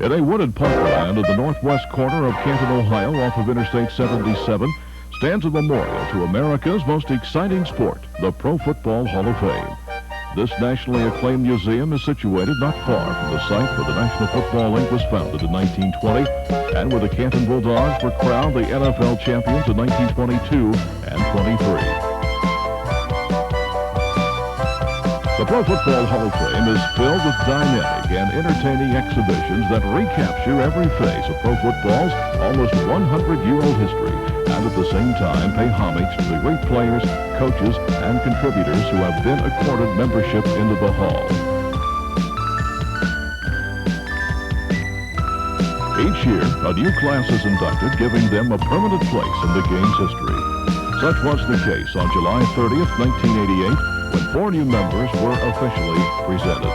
In a wooded parkland at the northwest corner of Canton, Ohio, off of Interstate 77, stands a memorial to America's most exciting sport, the Pro Football Hall of Fame. This nationally acclaimed museum is situated not far from the site where the National Football League was founded in 1920 and where the Canton Bulldogs were crowned the NFL champions in 1922 and 23. The Pro Football Hall of Fame is filled with dynamic and entertaining exhibitions that recapture every phase of pro football's almost 100-year-old history and at the same time pay homage to the great players, coaches, and contributors who have been accorded membership into the Hall. Each year, a new class is inducted, giving them a permanent place in the game's history. Such was the case on July 30th, 1988, when 4 new members were officially presented.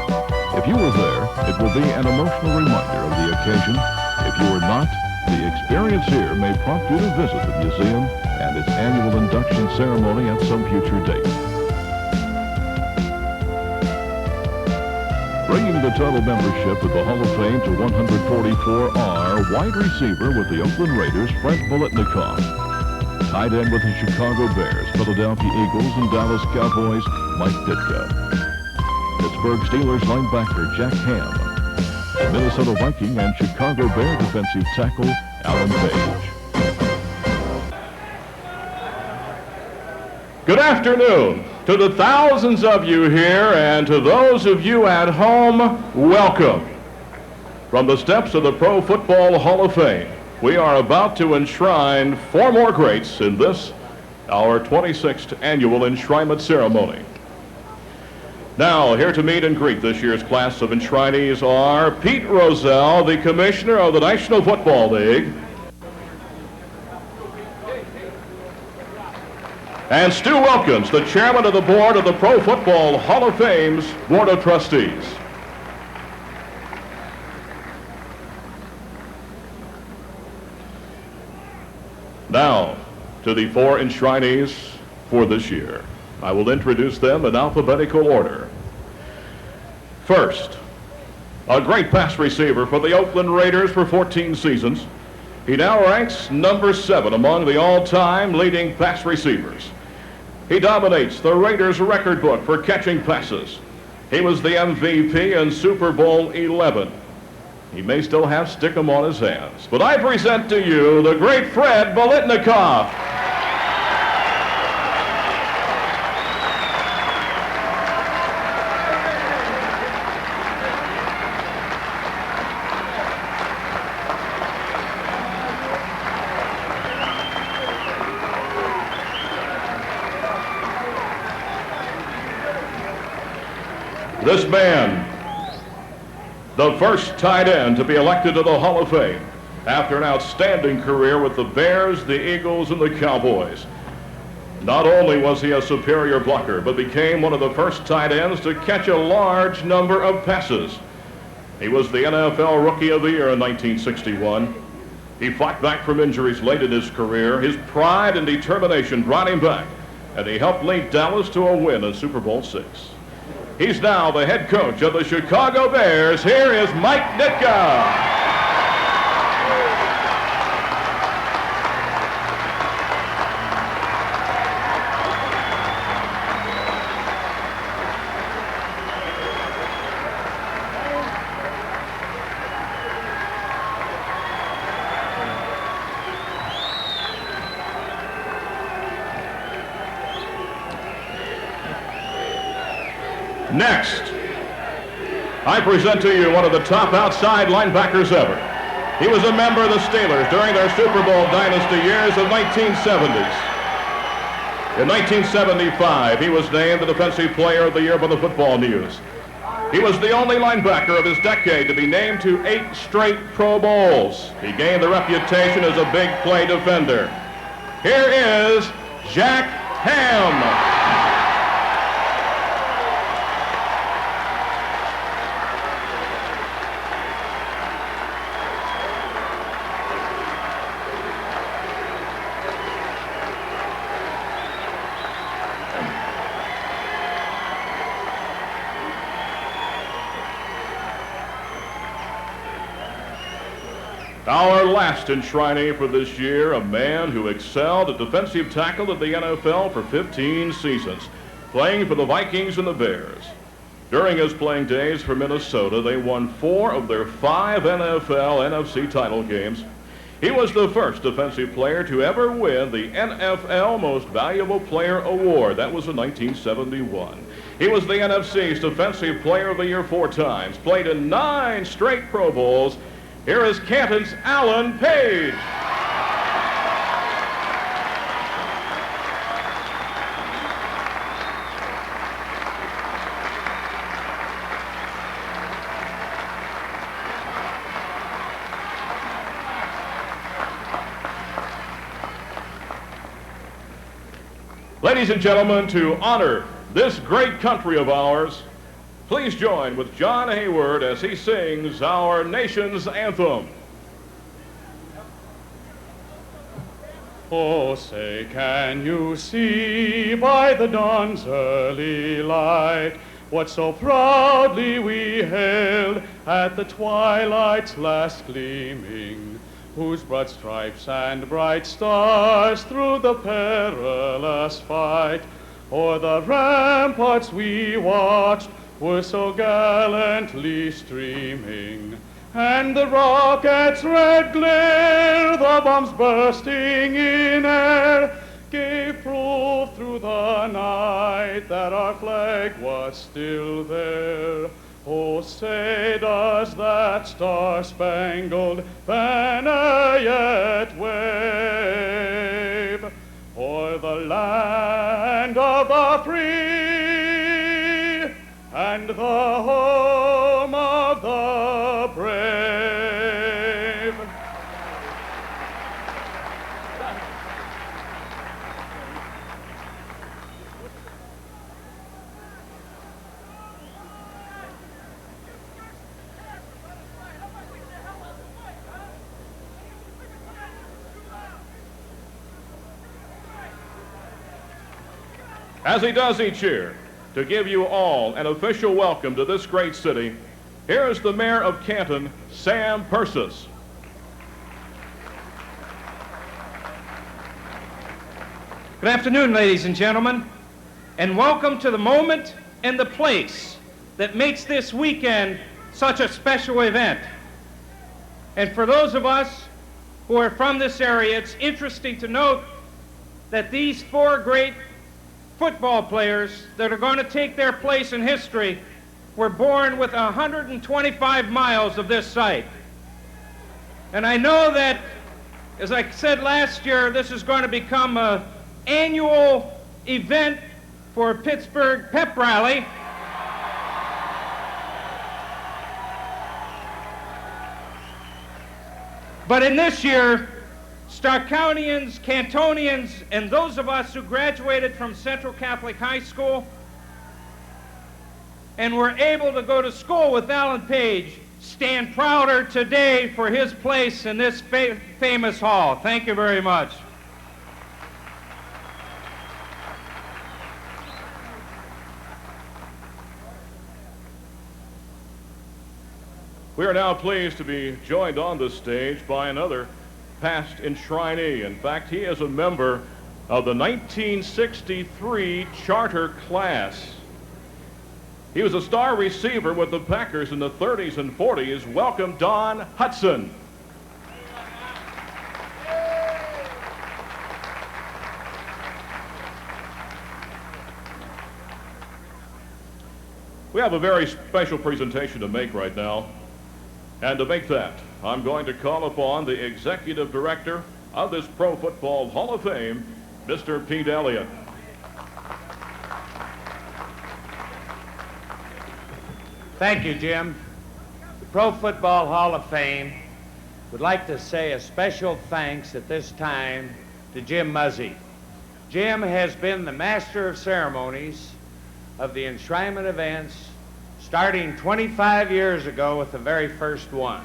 If you were there, it will be an emotional reminder of the occasion. If you were not, the experience here may prompt you to visit the museum and its annual induction ceremony at some future date. Bringing the total membership of the Hall of Fame to 144 are wide receiver with the Oakland Raiders, Frank Bolitnikoff. Tight end with the Chicago Bears, Philadelphia Eagles, and Dallas Cowboys, Mike Ditka. Pittsburgh Steelers linebacker Jack Ham. The Minnesota Viking and Chicago Bear defensive tackle Alan Page. Good afternoon to the thousands of you here and to those of you at home, welcome. From the steps of the Pro Football Hall of Fame, we are about to enshrine 4 more greats in this, our 26th annual enshrinement ceremony. Now, here to meet and greet this year's class of enshrinees are Pete Rozelle, the Commissioner of the National Football League, and Stu Wilkins, the Chairman of the Board of the Pro Football Hall of Fame's Board of Trustees. Now, to the 4 enshrinees for this year. I will introduce them in alphabetical order. First, a great pass receiver for the Oakland Raiders for 14 seasons. He now ranks number 7 among the all-time leading pass receivers. He dominates the Raiders record book for catching passes. He was the MVP in Super Bowl 11. He may still have stickum on his hands, but I present to you the great Fred Bolitnikoff. This man, the first tight end to be elected to the Hall of Fame after an outstanding career with the Bears, the Eagles, and the Cowboys. Not only was he a superior blocker, but became one of the first tight ends to catch a large number of passes. He was the NFL Rookie of the Year in 1961. He fought back from injuries late in his career. His pride and determination brought him back, and he helped lead Dallas to a win in Super Bowl 6. He's now the head coach of the Chicago Bears. Here is Mike Ditka. Next, I present to you one of the top outside linebackers ever. He was a member of the Steelers during their Super Bowl dynasty years of 1970s. In 1975, he was named the Defensive Player of the Year by the Football News. He was the only linebacker of his decade to be named to 8 straight Pro Bowls. He gained the reputation as a big play defender. Here is Jack Ham. Our last enshrinee for this year, a man who excelled at defensive tackle at the NFL for 15 seasons, playing for the Vikings and the Bears. During his playing days for Minnesota, they won 4 of their 5 NFL NFC title games. He was the first defensive player to ever win the NFL Most Valuable Player Award. That was in 1971. He was the NFC's Defensive Player of the Year 4 times, played in 9 straight Pro Bowls. Here is Canton's Alan Page. Ladies and gentlemen, to honor this great country of ours, please join with John Hayward as he sings our nation's anthem. Oh, say, can you see by the dawn's early light what so proudly we hailed at the twilight's last gleaming, whose broad stripes and bright stars through the perilous fight o'er the ramparts we watched were so gallantly streaming, and the rocket's red glare, the bombs bursting in air, gave proof through the night that our flag was still there. Oh, say, does that star-spangled banner yet wave o'er the land of the free and the home of the brave? As he does each year, to give you all an official welcome to this great city, here is the Mayor of Canton, Sam Persis. Good afternoon, ladies and gentlemen, and welcome to the moment and the place that makes this weekend such a special event. And for those of us who are from this area, it's interesting to note that these 4 great football players that are going to take their place in history were born within 125 miles of this site. And I know that, as I said last year, this is going to become an annual event for Pittsburgh Pep Rally. But in this year, Starkounians, Cantonians, and those of us who graduated from Central Catholic High School and were able to go to school with Alan Page stand prouder today for his place in this famous hall. Thank you very much. We are now pleased to be joined on the stage by another past enshrinee. In fact, he is a member of the 1963 charter class. He was a star receiver with the Packers in the 30s and 40s. Welcome, Don Hudson. We have a very special presentation to make right now. And to make that, I'm going to call upon the executive director of this Pro Football Hall of Fame, Mr. Pete Elliott. Thank you, Jim. The Pro Football Hall of Fame would like to say a special thanks at this time to Jim Muzzy. Jim has been the master of ceremonies of the enshrinement events starting 25 years ago with the very first one.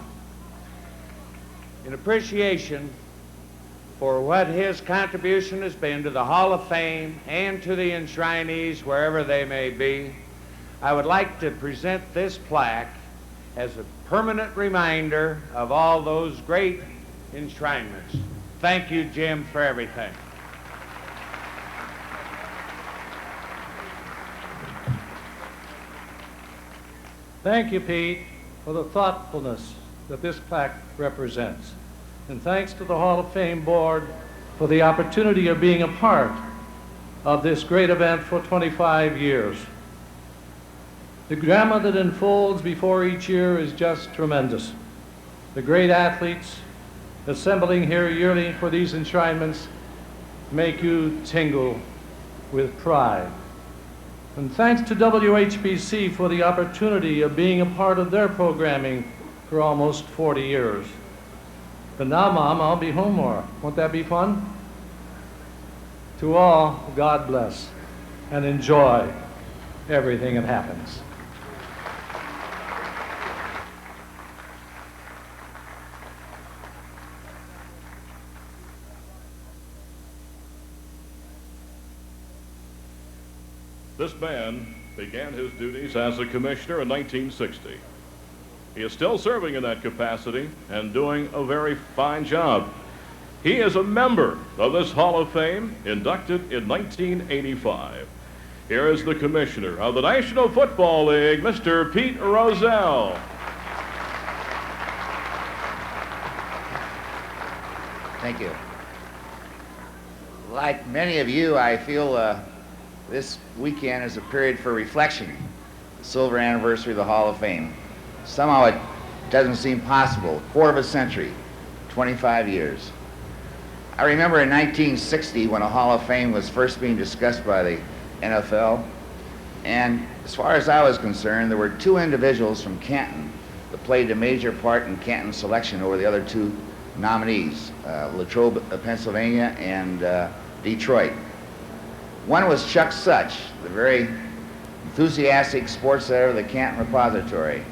In appreciation for what his contribution has been to the Hall of Fame and to the enshrinees wherever they may be, I would like to present this plaque as a permanent reminder of all those great enshrinements. Thank you, Jim, for everything. Thank you, Pete, for the thoughtfulness that this plaque represents. And thanks to the Hall of Fame Board for the opportunity of being a part of this great event for 25 years. The drama that unfolds before each year is just tremendous. The great athletes assembling here yearly for these enshrinements make you tingle with pride. And thanks to WHBC for the opportunity of being a part of their programming for almost 40 years. But now, Mom, I'll be home more. Won't that be fun? To all, God bless, and enjoy everything that happens. This man began his duties as a commissioner in 1960. He is still serving in that capacity and doing a very fine job. He is a member of this Hall of Fame, inducted in 1985. Here is the commissioner of the National Football League, Mr. Pete Rozelle. Thank you. Like many of you, I feel this weekend is a period for reflection. The silver anniversary of the Hall of Fame. Somehow it doesn't seem possible. A quarter of a century, 25 years. I remember in 1960 when a Hall of Fame was first being discussed by the NFL, and as far as I was concerned, there were two individuals from Canton that played a major part in Canton's selection over the other two nominees, Latrobe, Pennsylvania, and Detroit. One was Chuck Such, the very enthusiastic sports editor of the Canton Repository.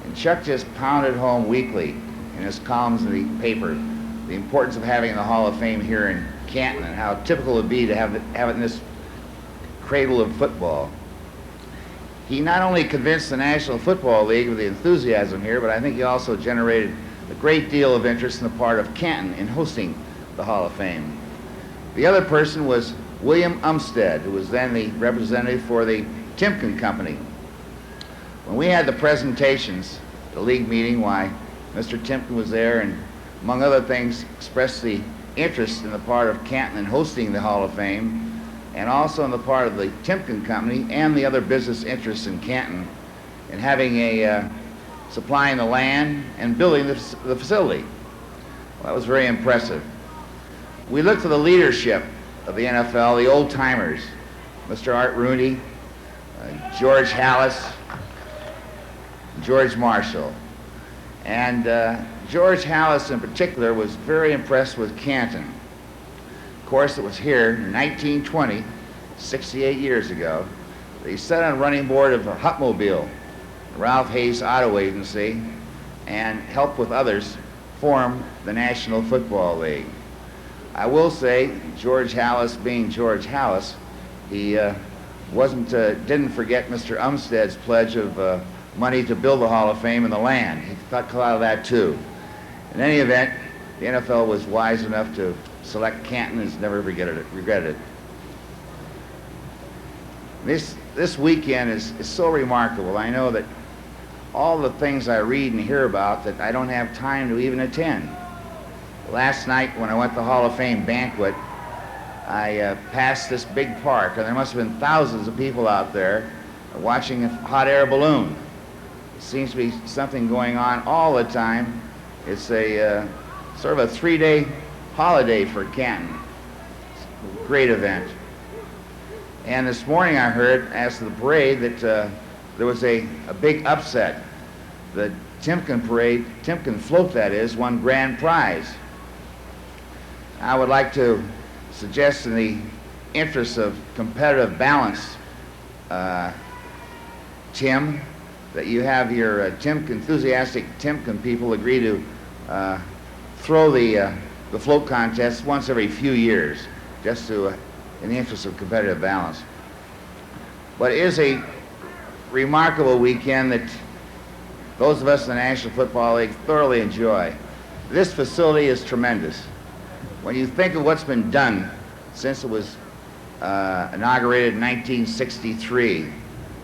And Chuck just pounded home weekly in his columns in the paper the importance of having the Hall of Fame here in Canton and how typical it would be to have it in this cradle of football. He not only convinced the National Football League of the enthusiasm here, but I think he also generated a great deal of interest on the part of Canton in hosting the Hall of Fame. The other person was William Umstead, who was then the representative for the Timken Company. When we had the presentations at the league meeting, why Mr. Timken was there and, among other things, expressed the interest in the part of Canton in hosting the Hall of Fame, and also on the part of the Timken Company and the other business interests in Canton in having supplying the land and building the facility. Well, that was very impressive. We looked to the leadership of the NFL, the old-timers, Mr. Art Rooney, George Halas, George Marshall. And George Halas in particular was very impressed with Canton. Of course, it was here in 1920, 68 years ago, that he sat on running board of a Hupmobile, Ralph Hayes Auto Agency, and helped with others form the National Football League. I will say, George Halas being George Halas, he didn't forget Mr. Umstead's pledge of money to build the Hall of Fame and the land. He thought a lot of that too. In any event, the NFL was wise enough to select Canton and has never regretted it. This weekend is so remarkable. I know that all the things I read and hear about that I don't have time to even attend. Last night when I went to the Hall of Fame banquet, I passed this big park, and there must have been thousands of people out there watching a hot air balloon. It seems to be something going on all the time. It's a sort of a 3-day holiday for Canton. It's a great event. And this morning I heard, as to the parade, that there was a big upset. The Timken parade, Timken float that is, won grand prize. I would like to suggest, in the interest of competitive balance, Tim, that you have your enthusiastic Timken people agree to throw the float contest once every few years, just to, in the interest of competitive balance. But it is a remarkable weekend that those of us in the National Football League thoroughly enjoy. This facility is tremendous. When you think of what's been done since it was inaugurated in 1963,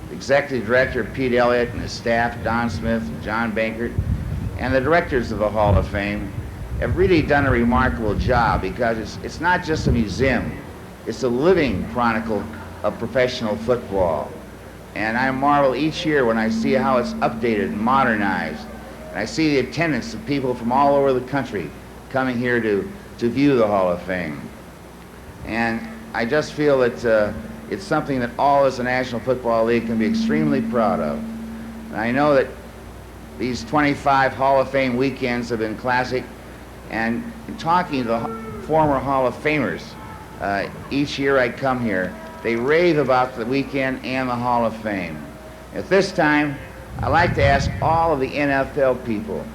the executive director Pete Elliott and his staff, Don Smith and John Bankert, and the directors of the Hall of Fame have really done a remarkable job, because it's not just a museum, it's a living chronicle of professional football. And I marvel each year when I see how it's updated and modernized. And I see the attendance of people from all over the country coming here to view the Hall of Fame. And I just feel that it's something that all of us in the National Football League can be extremely proud of. And I know that these 25 Hall of Fame weekends have been classic. And in talking to the former Hall of Famers, each year I come here, they rave about the weekend and the Hall of Fame. At this time, I'd like to ask all of the NFL people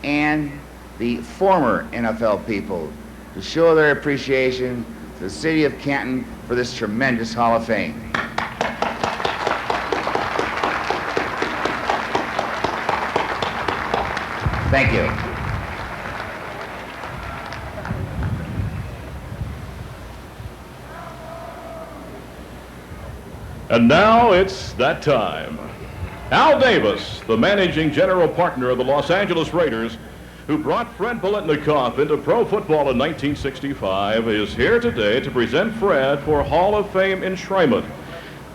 and the former NFL people to show their appreciation to the city of Canton for this tremendous Hall of Fame. Thank you. And now it's that time. Al Davis, the managing general partner of the Los Angeles Raiders, who brought Fred Biletnikoff into pro football in 1965, is here today to present Fred for Hall of Fame enshrinement.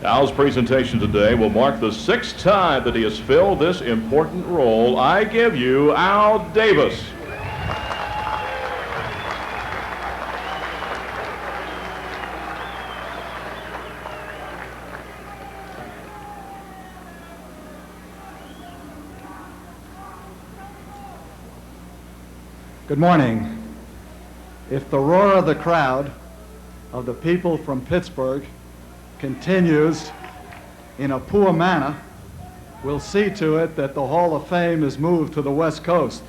Al's presentation today will mark the 6th time that he has filled this important role. I give you Al Davis. Good morning. If the roar of the crowd of the people from Pittsburgh continues in a poor manner, we'll see to it that the Hall of Fame is moved to the West Coast.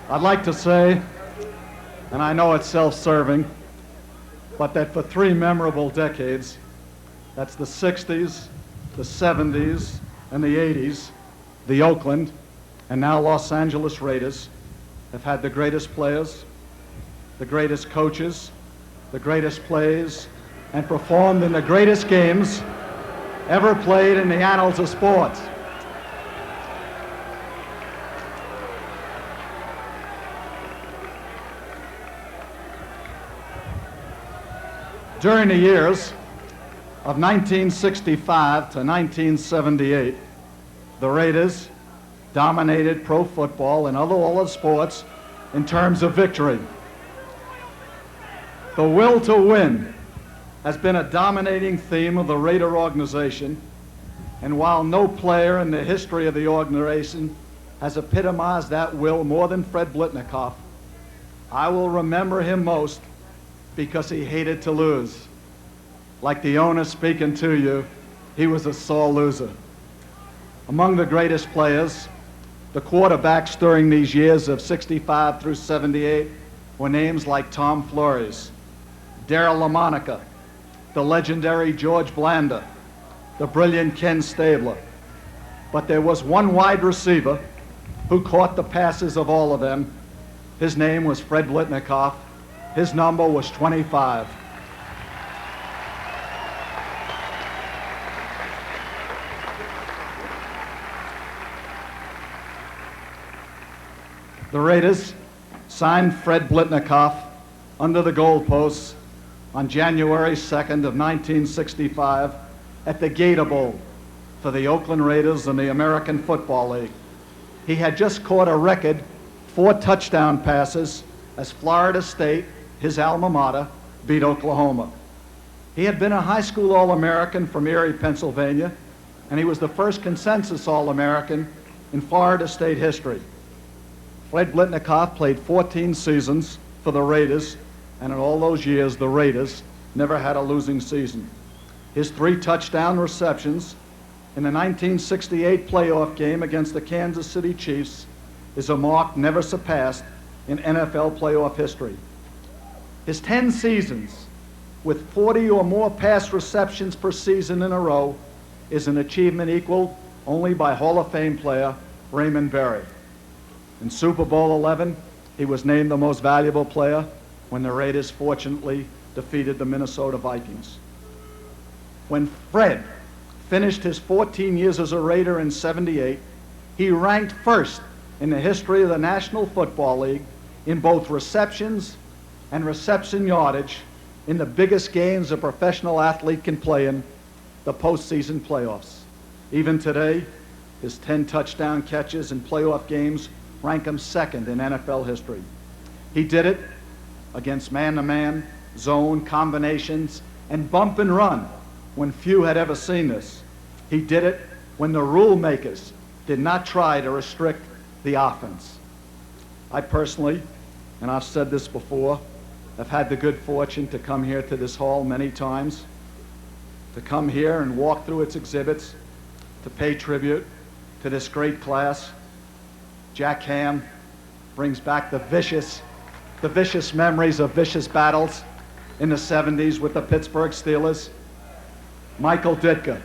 I'd like to say, and I know it's self-serving, but that for 3 memorable decades, that's the 60s, the 70s, and the 80s, the Oakland and now Los Angeles Raiders have had the greatest players, the greatest coaches, the greatest plays, and performed in the greatest games ever played in the annals of sports. During the years of 1965 to 1978, the Raiders dominated pro football and all other sports in terms of victory. The will to win has been a dominating theme of the Raider organization, and while no player in the history of the organization has epitomized that will more than Fred Biletnikoff, I will remember him most because he hated to lose. Like the owner speaking to you, he was a sore loser. Among the greatest players, the quarterbacks during these years of 65 through 78 were names like Tom Flores, Darryl LaMonica, the legendary George Blanda, the brilliant Ken Stabler. But there was one wide receiver who caught the passes of all of them. His name was Fred Biletnikoff. His number was 25. The Raiders signed Fred Biletnikoff under the goalposts on January 2nd of 1965 at the Gator Bowl for the Oakland Raiders and the American Football League. He had just caught a record 4 touchdown passes as Florida State, his alma mater, beat Oklahoma. He had been a high school All-American from Erie, Pennsylvania, and he was the first consensus All-American in Florida State history. Fred Biletnikoff played 14 seasons for the Raiders, and in all those years, the Raiders never had a losing season. His 3 touchdown receptions in the 1968 playoff game against the Kansas City Chiefs is a mark never surpassed in NFL playoff history. His 10 seasons with 40 or more pass receptions per season in a row is an achievement equaled only by Hall of Fame player Raymond Berry. In Super Bowl 11, he was named the most valuable player when the Raiders fortunately defeated the Minnesota Vikings. When Fred finished his 14 years as a Raider in '78, he ranked first in the history of the National Football League in both receptions and reception yardage in the biggest games a professional athlete can play in, the postseason playoffs. Even today, his 10 touchdown catches in playoff games rank him second in NFL history. He did it against man-to-man, zone, combinations, and bump and run when few had ever seen this. He did it when the rule makers did not try to restrict the offense. I personally, and I've said this before, have had the good fortune to come here to this hall many times, to come here and walk through its exhibits, to pay tribute to this great class. Jack Ham brings back the vicious memories of vicious battles in the '70s with the Pittsburgh Steelers. Michael Ditka.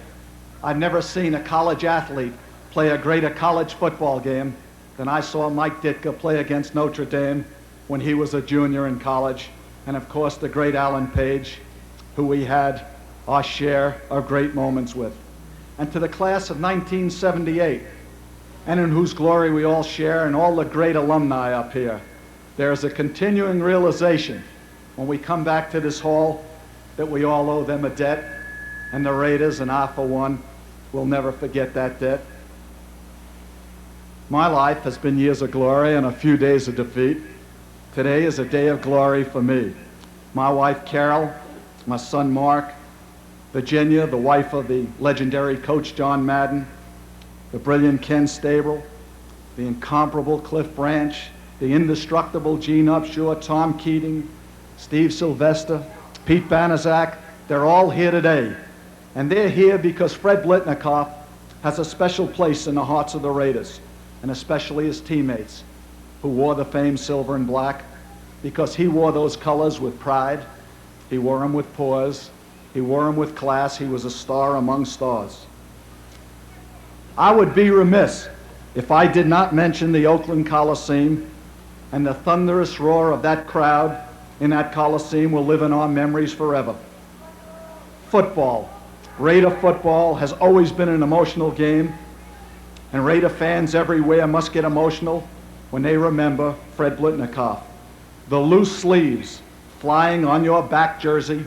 I've never seen a college athlete play a greater college football game than I saw Mike Ditka play against Notre Dame when he was a junior in college. And of course, the great Alan Page, who we had our share of great moments with. And to the class of 1978, and in whose glory we all share, and all the great alumni up here, there is a continuing realization when we come back to this hall that we all owe them a debt, and the Raiders, and I for one, will never forget that debt. My life has been years of glory and a few days of defeat. Today is a day of glory for me. My wife Carol, my son Mark, Virginia, the wife of the legendary coach John Madden, the brilliant Ken Stabile, the incomparable Cliff Branch, the indestructible Gene Upshaw, Tom Keating, Steve Sylvester, Pete Banaszak, they're all here today. And they're here because Fred Blitnikoff has a special place in the hearts of the Raiders, and especially his teammates, who wore the famed silver and black, because he wore those colors with pride, he wore them with poise, he wore them with class. He was a star among stars. I would be remiss if I did not mention the Oakland Coliseum, and the thunderous roar of that crowd in that Coliseum will live in our memories forever. Football, Raider football, has always been an emotional game, and Raider fans everywhere must get emotional when they remember Fred Blitnikoff. The loose sleeves flying on your back jersey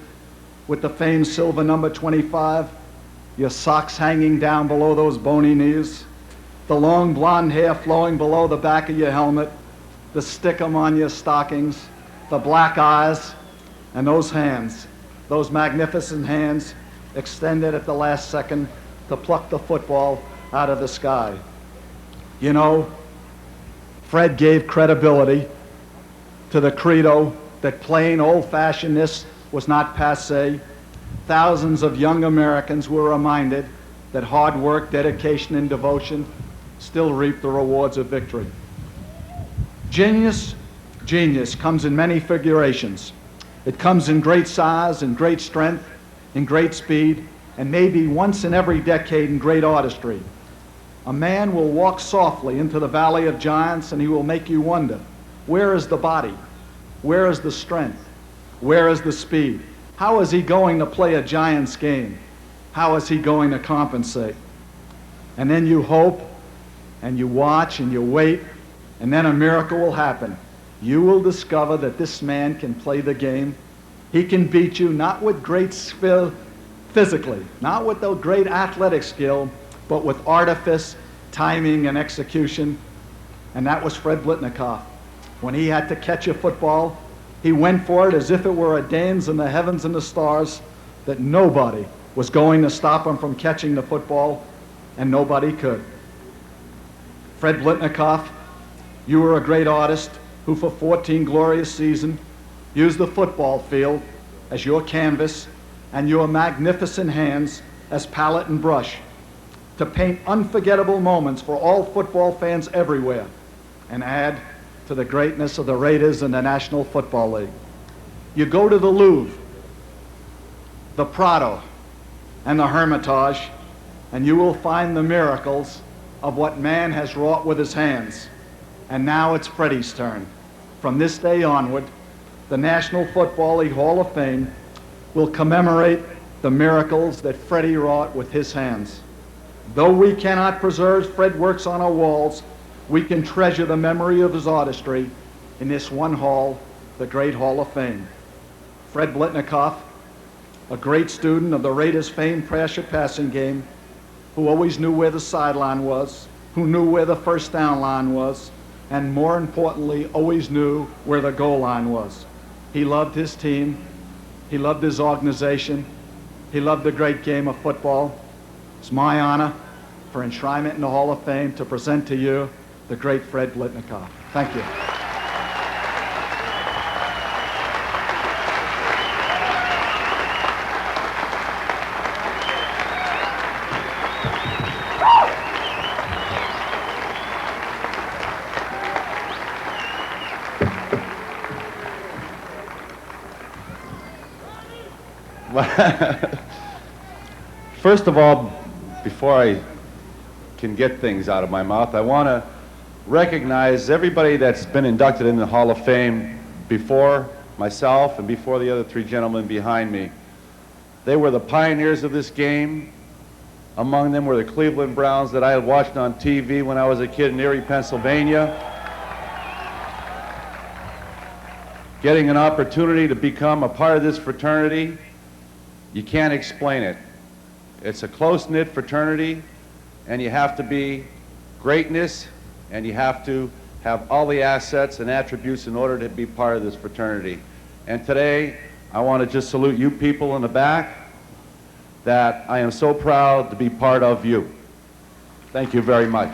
with the famed silver number 25, your socks hanging down below those bony knees, the long blonde hair flowing below the back of your helmet, the stickum on your stockings, the black eyes, and those hands, those magnificent hands extended at the last second to pluck the football out of the sky. You know, Fred gave credibility to the credo that plain old-fashionedness was not passé. Thousands of young Americans were reminded that hard work, dedication, and devotion still reap the rewards of victory. Genius comes in many figurations. It comes in great size, in great strength, in great speed, and maybe once in every decade in great artistry. A man will walk softly into the Valley of Giants and he will make you wonder, where is the body? Where is the strength? Where is the speed? How is he going to play a Giants game? How is he going to compensate? And then you hope, and you watch, and you wait, and then a miracle will happen. You will discover that this man can play the game. He can beat you not with great skill physically, not with the great athletic skill, but with artifice, timing, and execution. And that was Fred Blitnikoff. When he had to catch a football, he went for it as if it were a dance in the heavens and the stars, that nobody was going to stop him from catching the football, and nobody could. Fred Blitnikoff, you were a great artist who for 14 glorious seasons used the football field as your canvas and your magnificent hands as palette and brush to paint unforgettable moments for all football fans everywhere and add to the greatness of the Raiders and the National Football League. You go to the Louvre, the Prado, and the Hermitage, and you will find the miracles of what man has wrought with his hands. And now it's Freddie's turn. From this day onward, the National Football League Hall of Fame will commemorate the miracles that Freddie wrought with his hands. Though we cannot preserve Fred's works on our walls, we can treasure the memory of his artistry in this one hall, the Great Hall of Fame. Fred Blitnikoff, a great student of the Raiders' famed pressure passing game, who always knew where the sideline was, who knew where the first down line was, and more importantly, always knew where the goal line was. He loved his team, he loved his organization, he loved the great game of football. It's my honor for enshrinement in the Hall of Fame to present to you the great Fred Blitnikoff. Thank you. First of all, before I can get things out of my mouth, I want to recognize everybody that's been inducted in the Hall of Fame before myself and before the other three gentlemen behind me. They were the pioneers of this game. Among them were the Cleveland Browns that I had watched on TV when I was a kid in Erie, Pennsylvania. Getting an opportunity to become a part of this fraternity, you can't explain it. It's a close-knit fraternity, and you have to be greatness, and you have to have all the assets and attributes in order to be part of this fraternity. And today, I want to just salute you people in the back, that I am so proud to be part of you. Thank you very much.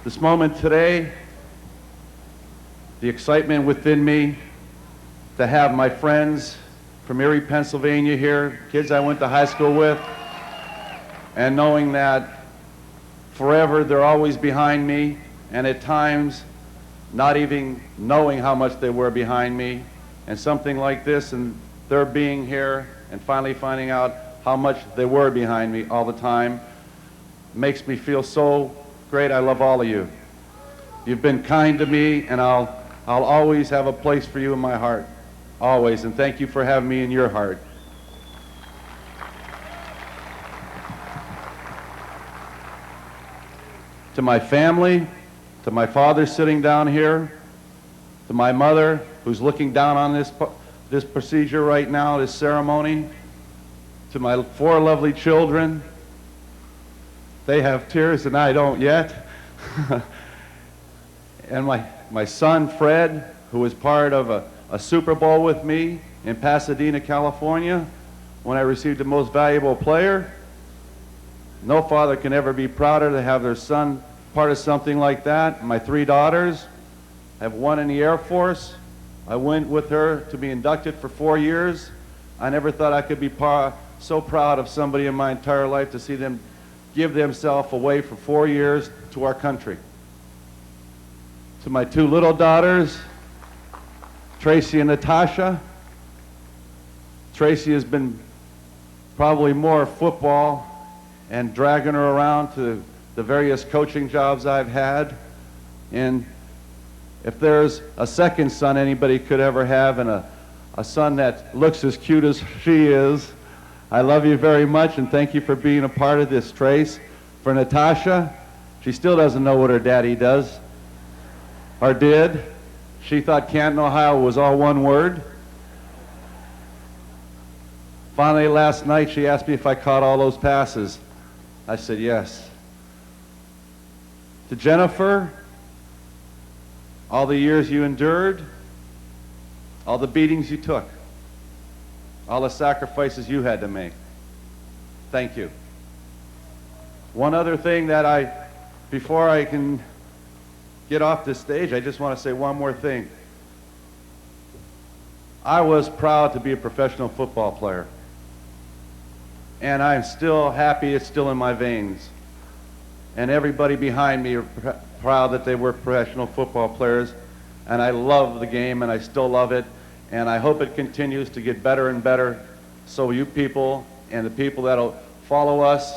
This moment today, the excitement within me to have my friends from Erie, Pennsylvania here, kids I went to high school with, and knowing that forever they're always behind me, and at times not even knowing how much they were behind me, and something like this, and their being here and finally finding out how much they were behind me all the time makes me feel so great. I love all of you. You've been kind to me, and I'll always have a place for you in my heart. Always, and thank you for having me in your heart. To my family, to my father sitting down here, to my mother who's looking down on this procedure right now, this ceremony, to my 4 lovely children. They have tears and I don't yet. And my son Fred, who was part of a Super Bowl with me in Pasadena, California, when I received the Most Valuable Player. No father can ever be prouder to have their son part of something like that. My 3 daughters, I have one in the Air Force. I went with her to be inducted for 4 years. I never thought I could be so proud of somebody in my entire life to see them give themselves away for 4 years to our country. To my 2 little daughters, Tracy and Natasha. Tracy has been probably more football and dragging her around to the various coaching jobs I've had. And if there's a second son anybody could ever have, and a son that looks as cute as she is, I love you very much, and thank you for being a part of this, Trace. For Natasha, she still doesn't know what her daddy does, or did. She thought Canton, Ohio was all one word. Finally, last night, she asked me if I caught all those passes. I said yes. To Jennifer, all the years you endured, all the beatings you took, all the sacrifices you had to make. Thank you. One other thing that before I can get off this stage, I just want to say one more thing. I was proud to be a professional football player. And I'm still happy it's still in my veins. and everybody behind me are proud that they were professional football players. And I love the game, and I still love it, and I hope it continues to get better and better, so you people and the people that'll follow us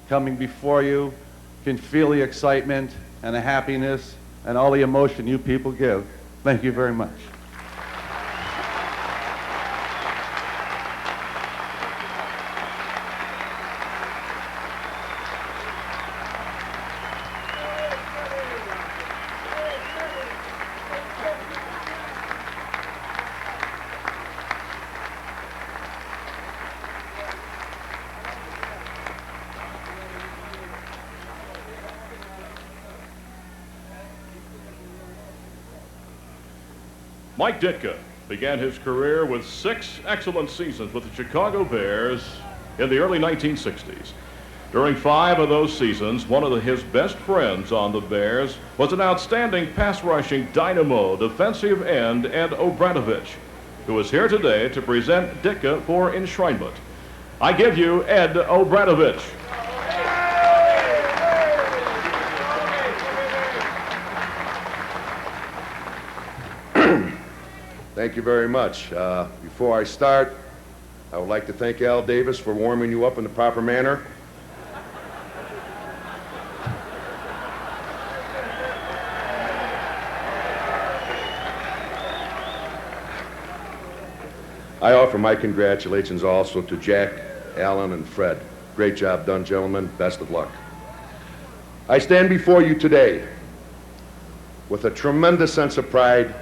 coming before you can feel the excitement and the happiness and all the emotion you people give. Thank you very much. Mike Ditka began his career with 6 excellent seasons with the Chicago Bears in the early 1960s. During 5 of those seasons, one of his best friends on the Bears was an outstanding pass-rushing dynamo defensive end, Ed Obratovich, who is here today to present Ditka for enshrinement. I give you Ed Obratovich. Thank you very much. Before I start, I would like to thank Al Davis for warming you up in the proper manner. I offer my congratulations also to Jack, Alan, and Fred. Great job done, gentlemen. Best of luck. I stand before you today with a tremendous sense of pride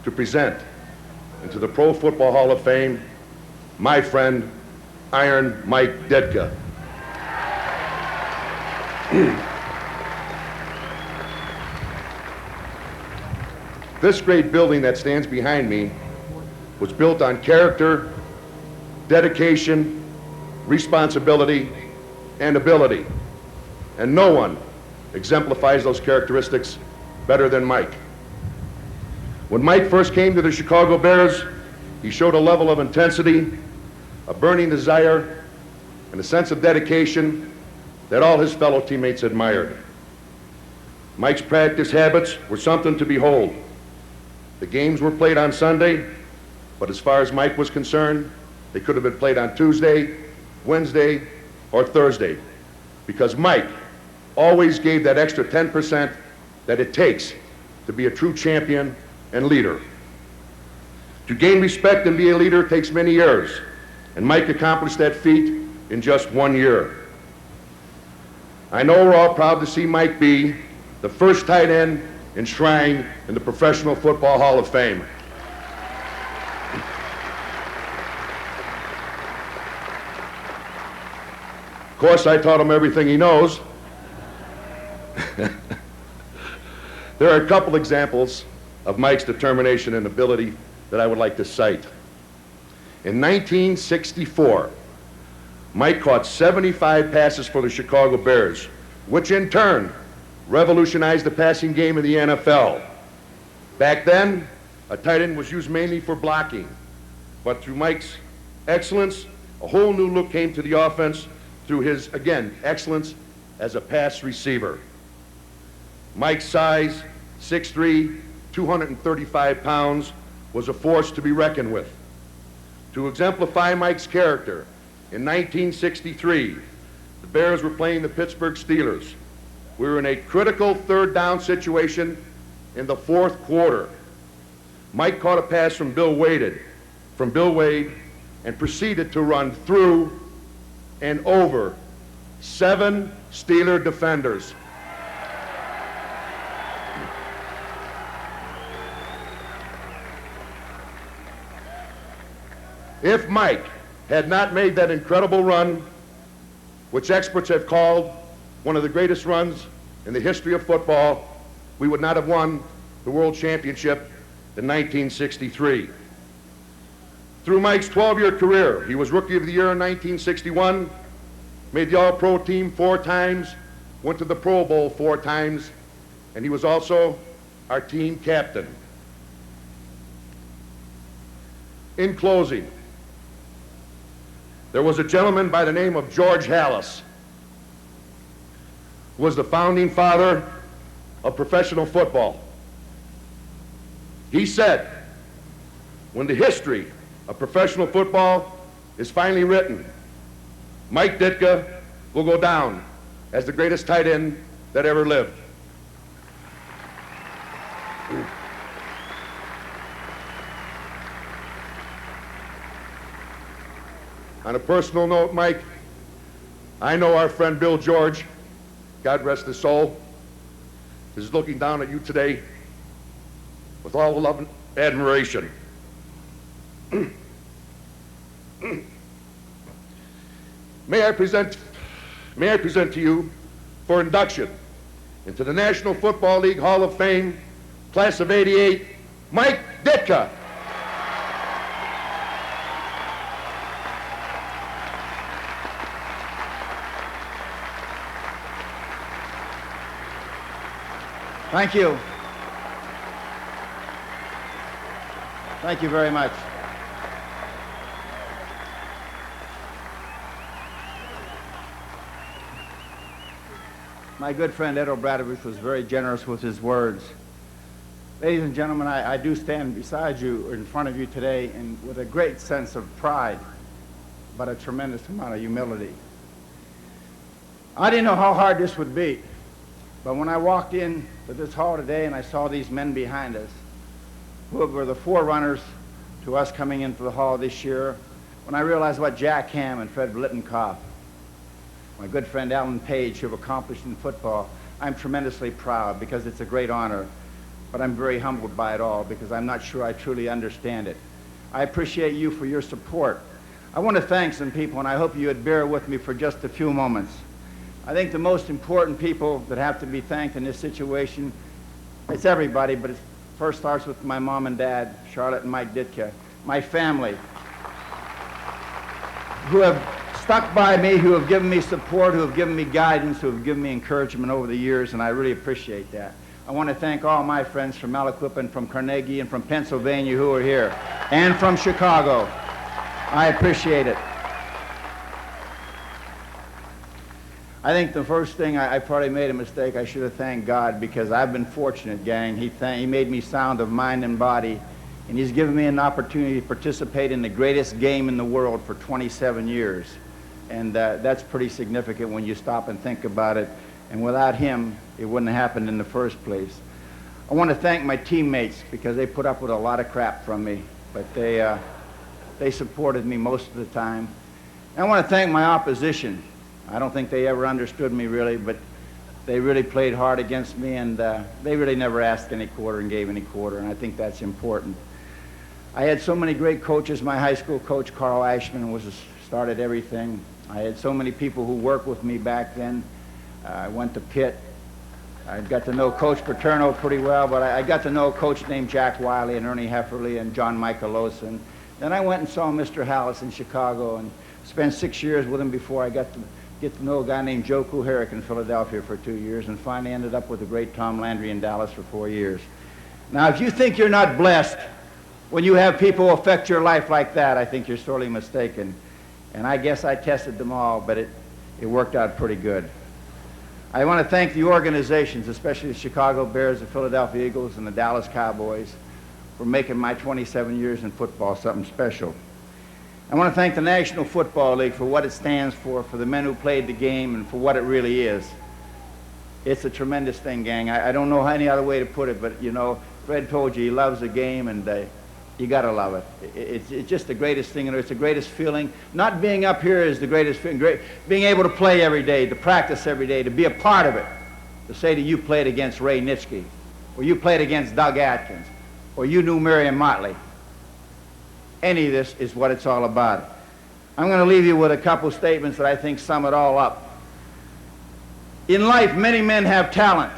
to present into the Pro Football Hall of Fame my friend, Iron Mike Ditka. This great building that stands behind me was built on character, dedication, responsibility, and ability. And no one exemplifies those characteristics better than Mike. When Mike first came to the Chicago Bears, he showed a level of intensity, a burning desire, and a sense of dedication that all his fellow teammates admired. Mike's practice habits were something to behold. The games were played on Sunday, but as far as Mike was concerned, they could have been played on Tuesday, Wednesday, or Thursday, because Mike always gave that extra 10% that it takes to be a true champion and leader. To gain respect and be a leader takes many years, and Mike accomplished that feat in just 1 year. I know we're all proud to see Mike be the first tight end enshrined in the Professional Football Hall of Fame. Of course, I taught him everything he knows. There are a couple examples of Mike's determination and ability that I would like to cite. In 1964, Mike caught 75 passes for the Chicago Bears, which in turn revolutionized the passing game in the NFL. Back then, a tight end was used mainly for blocking, but through Mike's excellence, a whole new look came to the offense through his, again, excellence as a pass receiver. Mike's size, 6'3", 235 pounds, was a force to be reckoned with. To exemplify Mike's character, in 1963, the Bears were playing the Pittsburgh Steelers. We were in a critical third down situation in the fourth quarter. Mike caught a pass from Bill Wade, and proceeded to run through and over 7 Steeler defenders. If Mike had not made that incredible run, which experts have called one of the greatest runs in the history of football, we would not have won the World Championship in 1963. Through Mike's 12-year career, he was Rookie of the Year in 1961, made the All-Pro team 4 times, went to the Pro Bowl 4 times, and he was also our team captain. In closing, there was a gentleman by the name of George Halas, was the founding father of professional football. He said, when the history of professional football is finally written, Mike Ditka will go down as the greatest tight end that ever lived. On a personal note, Mike, I know our friend Bill George, God rest his soul, is looking down at you today with all love and admiration. May I present to you for induction into the National Football League Hall of Fame, class of '88, Mike Ditka. Thank you. Thank you very much. My good friend Ed Obradovich was very generous with his words. Ladies and gentlemen, I do stand beside you, or in front of you today, and with a great sense of pride, but a tremendous amount of humility. I didn't know how hard this would be, but when I walked in to this hall today and I saw these men behind us, who were the forerunners to us coming into the hall this year, when I realized what Jack Ham and Fred Blittenkoff, my good friend Alan Page, who have accomplished in football, I'm tremendously proud because it's a great honor, but I'm very humbled by it all because I'm not sure I truly understand it. I appreciate you for your support. I want to thank some people, and I hope you would bear with me for just a few moments. I think the most important people that have to be thanked in this situation, it's everybody, but it first starts with my mom and dad, Charlotte and Mike Ditka, my family, who have stuck by me, who have given me support, who have given me guidance, who have given me encouragement over the years, and I really appreciate that. I want to thank all my friends from Aliquippa and from Carnegie and from Pennsylvania who are here, and from Chicago. I appreciate it. I think the first thing, I probably made a mistake. I should have thanked God because I've been fortunate, gang. He made me sound of mind and body, and he's given me an opportunity to participate in the greatest game in the world for 27 years. And that's pretty significant when you stop and think about it. And without him, it wouldn't have happened in the first place. I want to thank my teammates because they put up with a lot of crap from me, but they supported me most of the time. And I want to thank my opposition. I don't think they ever understood me really, but they really played hard against me, and they really never asked any quarter and gave any quarter, and I think that's important. I had so many great coaches. My high school coach, Carl Ashman, started everything. I had so many people who worked with me back then. I went to Pitt. I got to know Coach Paterno pretty well, but I got to know a coach named Jack Wiley and Ernie Hefferly and John Michaelosa. Then I went and saw Mr. Hallis in Chicago and spent 6 years with him before I got to get to know a guy named Joe Kuharich in Philadelphia for 2 years, and finally ended up with the great Tom Landry in Dallas for 4 years. Now, if you think you're not blessed when you have people affect your life like that, I think you're sorely mistaken. And I guess I tested them all, but it worked out pretty good. I want to thank the organizations, especially the Chicago Bears, the Philadelphia Eagles, and the Dallas Cowboys for making my 27 years in football something special. I want to thank the National Football League for what it stands for the men who played the game, and for what it really is. It's a tremendous thing, gang. I don't know any other way to put it, but, you know, Fred told you he loves the game, and you got to love it. It's just the greatest thing, and it's the greatest feeling. Not being up here is the greatest feeling. Being able to play every day, to practice every day, to be a part of it. To say that you played against Ray Nitschke, or you played against Doug Atkins, or you knew Miriam Motley. Any of this is what it's all about. I'm going to leave you with a couple statements that I think sum it all up. In life, many men have talent,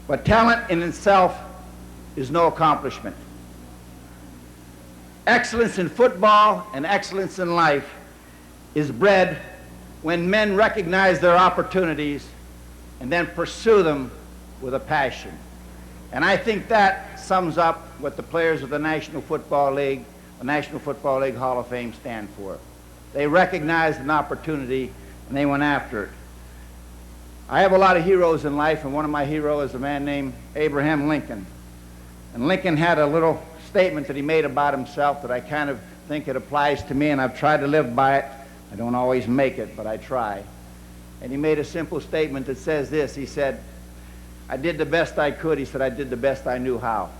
but talent in itself is no accomplishment. Excellence in football and excellence in life is bred when men recognize their opportunities and then pursue them with a passion. And I think that sums up what the players of the National Football League, the National Football League Hall of Fame stand for. They recognized an opportunity and they went after it. I have a lot of heroes in life, and one of my heroes is a man named Abraham Lincoln. And Lincoln had a little statement that he made about himself that I kind of think it applies to me, and I've tried to live by it. I don't always make it, but I try. And he made a simple statement that says this. He said, I did the best I could. He said, I did the best I knew how.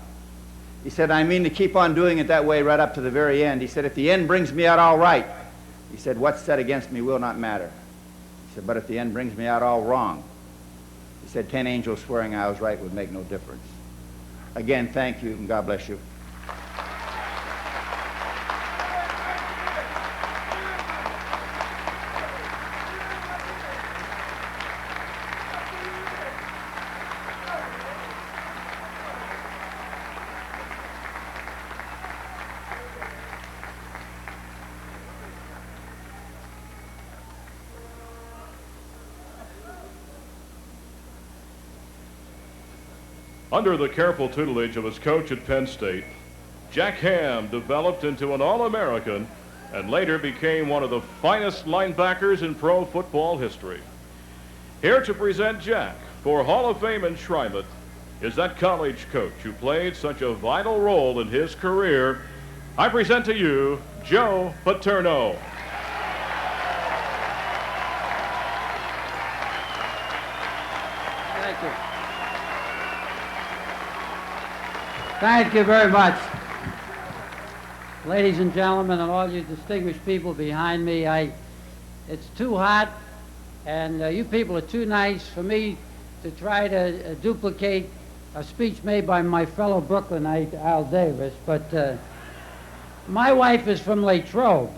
He said, I mean to keep on doing it that way right up to the very end. He said, if the end brings me out all right, he said, what's said against me will not matter. He said, but if the end brings me out all wrong, he said, 10 angels swearing I was right would make no difference. Again, thank you, and God bless you. Under the careful tutelage of his coach at Penn State, Jack Ham developed into an All-American and later became one of the finest linebackers in pro football history. Here to present Jack for Hall of Fame enshrinement is that college coach who played such a vital role in his career. I present to you Joe Paterno. Thank you. Thank you very much. Ladies and gentlemen, and all you distinguished people behind me, it's too hot, and you people are too nice for me to try to duplicate a speech made by my fellow Brooklynite, Al Davis, but my wife is from Latrobe.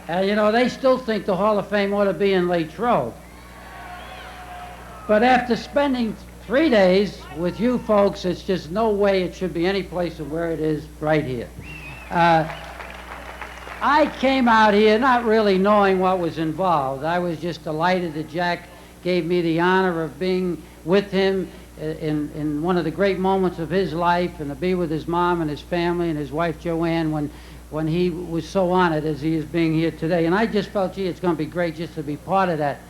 And, you know, they still think the Hall of Fame ought to be in Latrobe. But after spending 3 days with you folks, it's just no way it should be any place of where it is right here. I came out here not really knowing what was involved. I was just delighted that Jack gave me the honor of being with him in one of the great moments of his life, and to be with his mom and his family and his wife Joanne when he was so honored as he is being here today. And I just felt, gee, it's going to be great just to be part of that.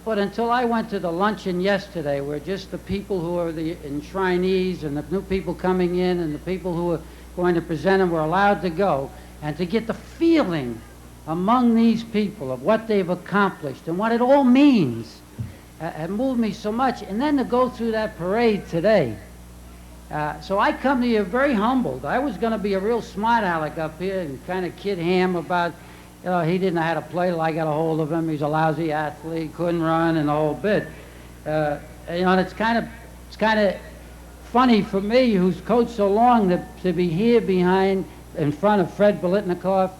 But until I went to the luncheon yesterday, where just the people who are the enshrinees and the new people coming in and the people who are going to present them were allowed to go, and to get the feeling among these people of what they've accomplished and what it all means, it moved me so much. And then to go through that parade today. So I come to you very humbled. I was going to be a real smart aleck up here and kind of kid Ham about, you know, he didn't know how to play till I got a hold of him. He's a lousy athlete, couldn't run, and the whole bit. You know, and it's kind of funny for me, who's coached so long, to be here in front of Fred Bolitnikoff,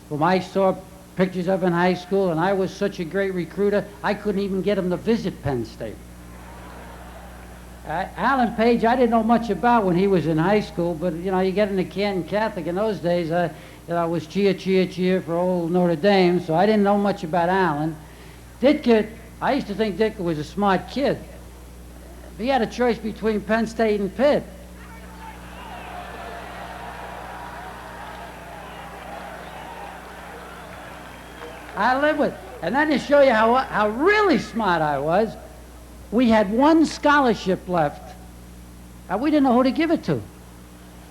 whom I saw pictures of in high school, and I was such a great recruiter, I couldn't even get him to visit Penn State. Alan Page, I didn't know much about when he was in high school, but, you know, you get into Canton Catholic in those days, you know, it was cheer for old Notre Dame, so I didn't know much about Alan. Ditka, I used to think Ditka was a smart kid. He had a choice between Penn State and Pitt. I live with it. And then to show you how really smart I was, we had one scholarship left. We didn't know who to give it to.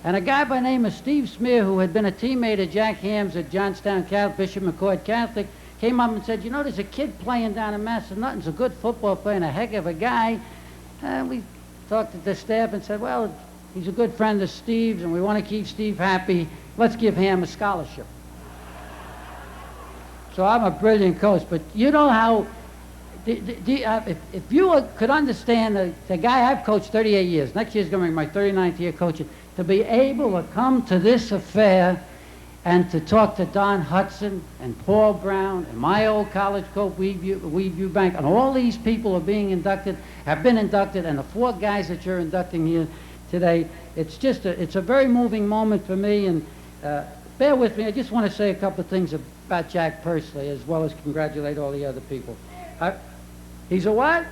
And a guy by the name of Steve Smear, who had been a teammate of Jack Ham's at Johnstown Catholic, Bishop McCord Catholic, came up and said, you know, there's a kid playing down in Massanutten, a good football player and a heck of a guy. We talked to the staff and said, well, he's a good friend of Steve's and we want to keep Steve happy. Let's give Ham a scholarship. So I'm a brilliant coach, but you know how, if you could understand the guy I've coached 38 years, next year's going to be my 39th year coaching, to be able to come to this affair and to talk to Don Hudson and Paul Brown and my old college coach, Weeview Bank, and all these people are being inducted, have been inducted, and the 4 guys that you're inducting here today, it's a very moving moment for me, and bear with me, I just want to say a couple of things about Jack personally, as well as congratulate all the other people. He's a what?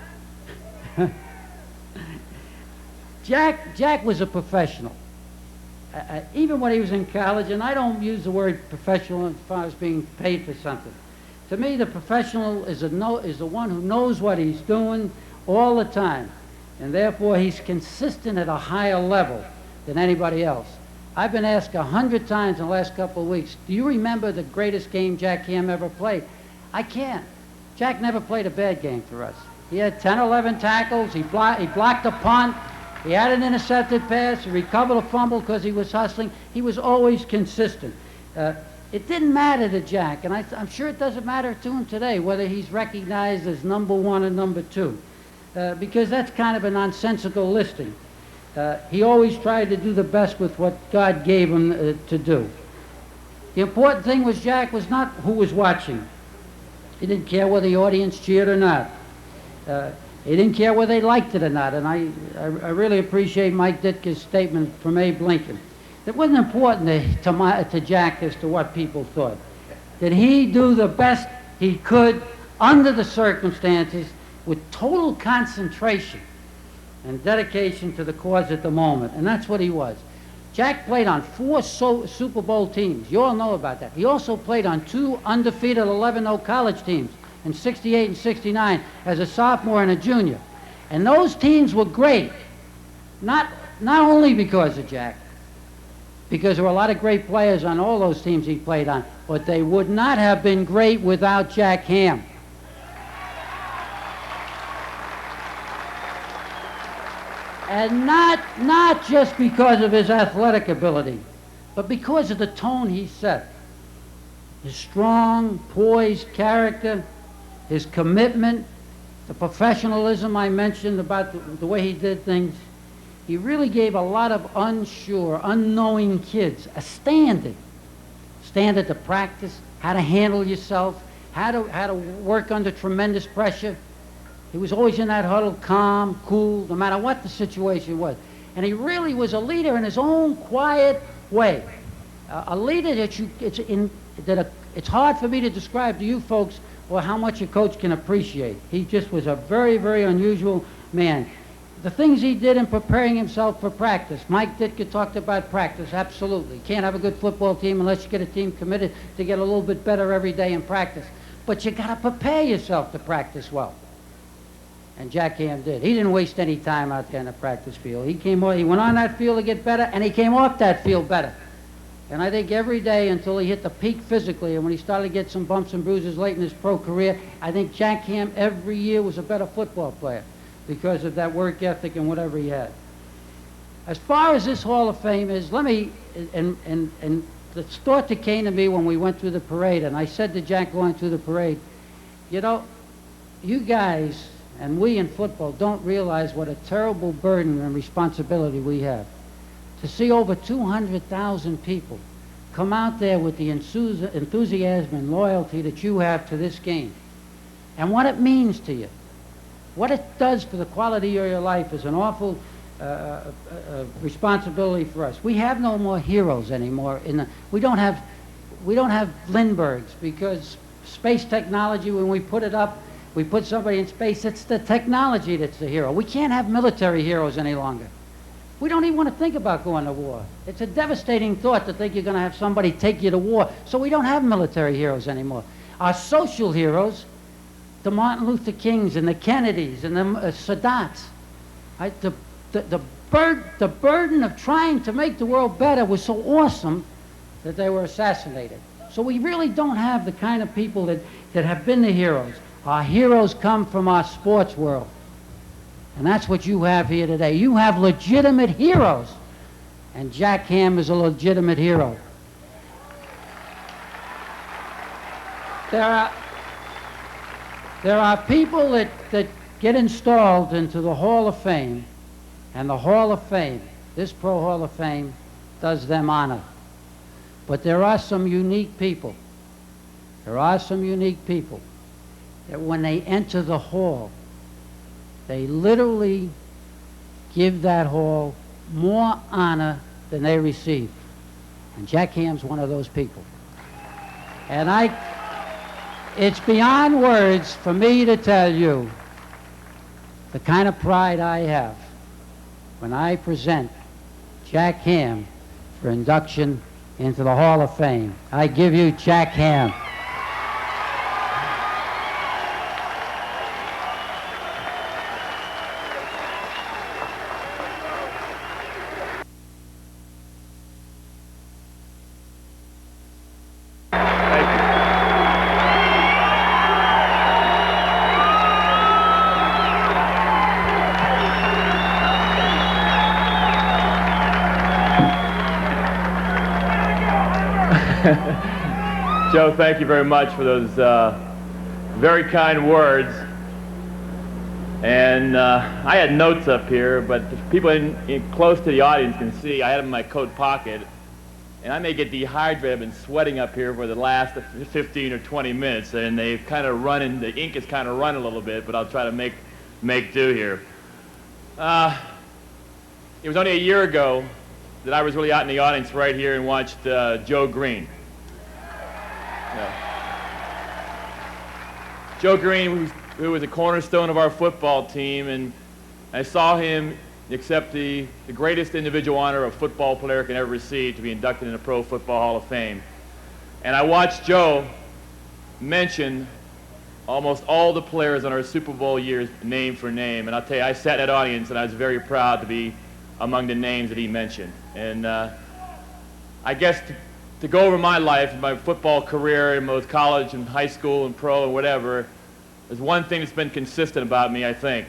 Jack was a professional. Even when he was in college, and I don't use the word professional as far as being paid for something. To me, the professional is the one who knows what he's doing all the time, and therefore he's consistent at a higher level than anybody else. I've been asked 100 times in the last couple of weeks, do you remember the greatest game Jack Ham ever played? I can't. Jack never played a bad game for us. He had 10 or 11 tackles, he blocked a punt, he had an intercepted pass, he recovered a fumble because he was hustling. He was always consistent. It didn't matter to Jack, and I'm sure it doesn't matter to him today whether he's recognized as number 1 or number 2, because that's kind of a nonsensical listing. He always tried to do the best with what God gave him to do. The important thing was Jack was not who was watching. He didn't care whether the audience cheered or not. He didn't care whether they liked it or not, and I really appreciate Mike Ditka's statement from Abe Lincoln. It wasn't important to Jack as to what people thought. Did he do the best he could under the circumstances with total concentration and dedication to the cause at the moment, and that's what he was. Jack played on 4 Super Bowl teams. You all know about that. He also played on 2 undefeated 11-0 college teams in 68 and 69 as a sophomore and a junior. And those teams were great, not only because of Jack, because there were a lot of great players on all those teams he played on, but they would not have been great without Jack Ham. And not just because of his athletic ability, but because of the tone he set. His strong, poised character, his commitment, the professionalism I mentioned about the way he did things. He really gave a lot of unsure, unknowing kids a standard to practice, how to handle yourself, how to work under tremendous pressure. He was always in that huddle, calm, cool, no matter what the situation was. And he really was a leader in his own quiet way. A leader that it's hard for me to describe to you folks or how much a coach can appreciate. He just was a very, very unusual man. The things he did in preparing himself for practice. Mike Ditka talked about practice, absolutely. You can't have a good football team unless you get a team committed to get a little bit better every day in practice. But you got to prepare yourself to practice well. And Jack Ham did. He didn't waste any time out there in the practice field. He went on that field to get better, and he came off that field better. And I think every day until he hit the peak physically, and when he started to get some bumps and bruises late in his pro career, I think Jack Ham every year was a better football player because of that work ethic and whatever he had. As far as this Hall of Fame is, and the thought that came to me when we went through the parade, and I said to Jack going through the parade, you know, you guys and we in football don't realize what a terrible burden and responsibility we have. To see over 200,000 people come out there with the enthusiasm and loyalty that you have to this game, and what it means to you, what it does for the quality of your life is an awful responsibility for us. We have no more heroes anymore. We don't have Lindberghs, because space technology, when we put it up, we put somebody in space, it's the technology that's the hero. We can't have military heroes any longer. We don't even want to think about going to war. It's a devastating thought to think you're going to have somebody take you to war. So we don't have military heroes anymore. Our social heroes, the Martin Luther Kings and the Kennedys and the Saddats, right? The burden of trying to make the world better was so awesome that they were assassinated. So we really don't have the kind of people that have been the heroes. Our heroes come from our sports world. And that's what you have here today. You have legitimate heroes. And Jack Ham is a legitimate hero. There are people that get installed into the Hall of Fame, and the Hall of Fame, this Pro Hall of Fame, does them honor. But there are some unique people. There are some unique people that when they enter the hall, they literally give that hall more honor than they receive. And Jack Ham's one of those people. And it's beyond words for me to tell you the kind of pride I have when I present Jack Ham for induction into the Hall of Fame. I give you Jack Ham. Joe, thank you very much for those very kind words. And I had notes up here, but if people close to the audience can see, I had them in my coat pocket. And I may get dehydrated. I've been sweating up here for the last 15 or 20 minutes, and they've kind of run, the ink has kind of run a little bit, but I'll try to make do here. It was only a year ago that I was really out in the audience right here and watched Joe Green. Joe Green, who was a cornerstone of our football team, and I saw him accept the greatest individual honor a football player can ever receive, to be inducted in the Pro Football Hall of Fame. And I watched Joe mention almost all the players on our Super Bowl years name for name. And I'll tell you, I sat in that audience and I was very proud to be among the names that he mentioned. And I guess to go over my life, my football career in both college and high school and pro and whatever, there's one thing that's been consistent about me, I think,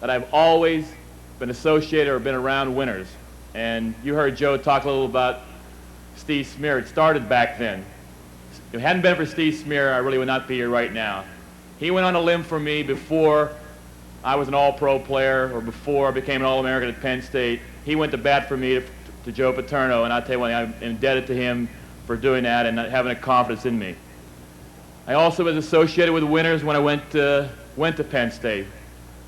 that I've always been associated or been around winners. And you heard Joe talk a little about Steve Smear. It started back then. If it hadn't been for Steve Smear, I really would not be here right now. He went on a limb for me before I was an all-pro player or before I became an All-American at Penn State. He went to bat for me to Joe Paterno, and I'll tell you what, I'm indebted to him for doing that and having a confidence in me. I also was associated with winners when I went to Penn State.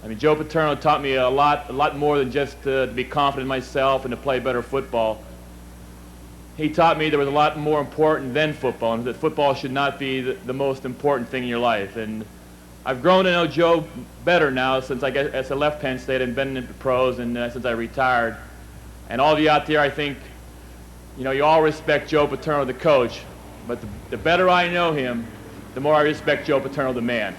I mean, Joe Paterno taught me a lot more than just to be confident in myself and to play better football. He taught me there was a lot more important than football, and that football should not be the most important thing in your life. And I've grown to know Joe better now since I left Penn State and been in the pros, and since I retired. And all of you out there, I think, you know, you all respect Joe Paterno, the coach, but the better I know him, the more I respect Joe Paterno, the man.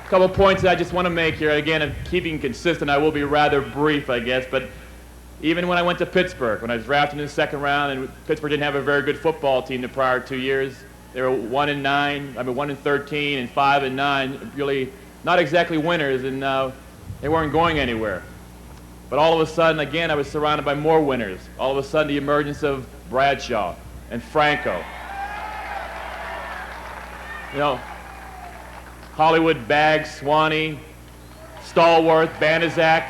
A couple points that I just want to make here. Again, of keeping consistent, I will be rather brief, I guess, but even when I went to Pittsburgh, when I was drafted in the second round, and Pittsburgh didn't have a very good football team the prior 2 years. They were 1-9, 1-13, and 5-9, really not exactly winners, and they weren't going anywhere. But all of a sudden, again, I was surrounded by more winners. All of a sudden, the emergence of Bradshaw and Franco. You know, Hollywood, Baggs, Swanee, Stallworth, Banaszak,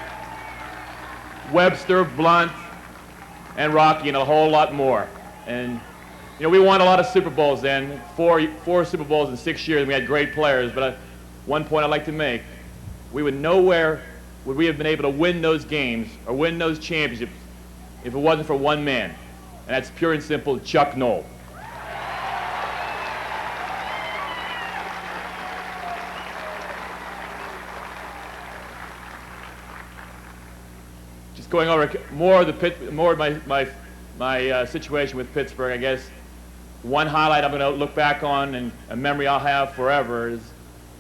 Webster, Blunt, and Rocky, and a whole lot more. And you know, we won a lot of Super Bowls then, four Super Bowls in 6 years, and we had great players. But one point I'd like to make, nowhere would we have been able to win those games or win those championships if it wasn't for one man, and that's pure and simple Chuck Noll. Just going over more of my situation with Pittsburgh, I guess one highlight I'm going to look back on and a memory I'll have forever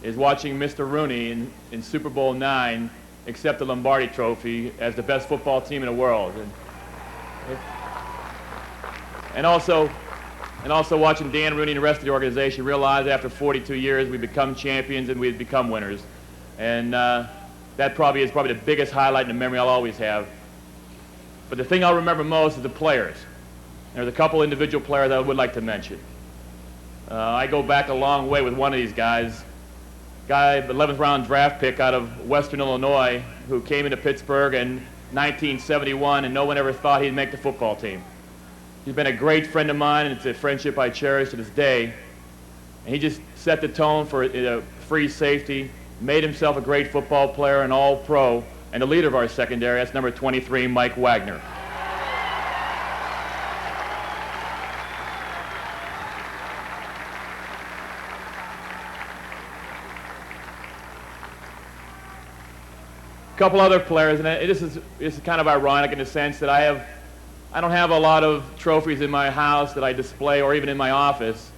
is watching Mr. Rooney in Super Bowl IX accept the Lombardi Trophy as the best football team in the world, and also watching Dan Rooney and the rest of the organization realize after 42 years we'd become champions and we'd become winners, and that probably is the biggest highlight in the memory I'll always have. But the thing I'll remember most is the players. There's a couple individual players I would like to mention. I go back a long way with one of these guys. Guy, 11th round draft pick out of Western Illinois, who came into Pittsburgh in 1971, and no one ever thought he'd make the football team. He's been a great friend of mine, and it's a friendship I cherish to this day. And he just set the tone for free safety, made himself a great football player, an all-pro, and the leader of our secondary. That's number 23, Mike Wagner. A couple other players, and this is kind of ironic in the sense that I don't have a lot of trophies in my house that I display or even in my office,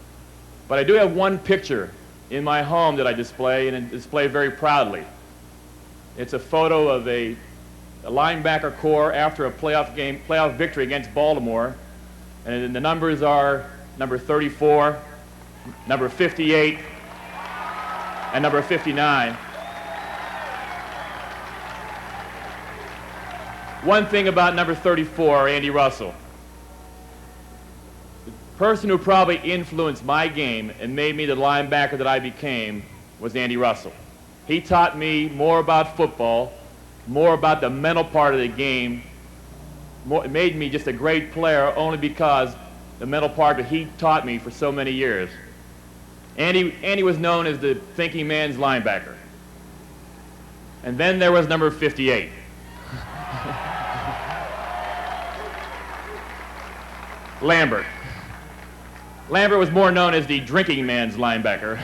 but I do have one picture in my home that I display, and display very proudly. It's a photo of a linebacker corps after a playoff victory against Baltimore, and the numbers are number 34, number 58, and number 59. one thing about number 34, Andy Russell. The person who probably influenced my game and made me the linebacker that I became was Andy Russell. He taught me more about football, more about the mental part of the game. It made me just a great player only because the mental part that he taught me for so many years. Andy was known as the thinking man's linebacker. And then there was number 58. Lambert. Lambert was more known as the drinking man's linebacker.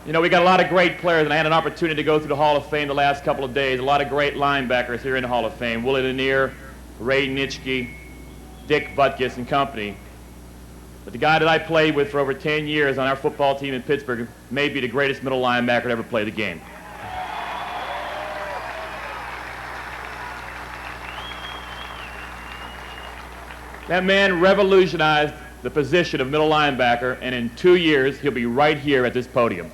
You know, we got a lot of great players, and I had an opportunity to go through the Hall of Fame the last couple of days. A lot of great linebackers here in the Hall of Fame. Willie Lanier, Ray Nitschke, Dick Butkus and company. But the guy that I played with for over 10 years on our football team in Pittsburgh may be the greatest middle linebacker to ever play the game. That man revolutionized the position of middle linebacker, and in 2 years, he'll be right here at this podium.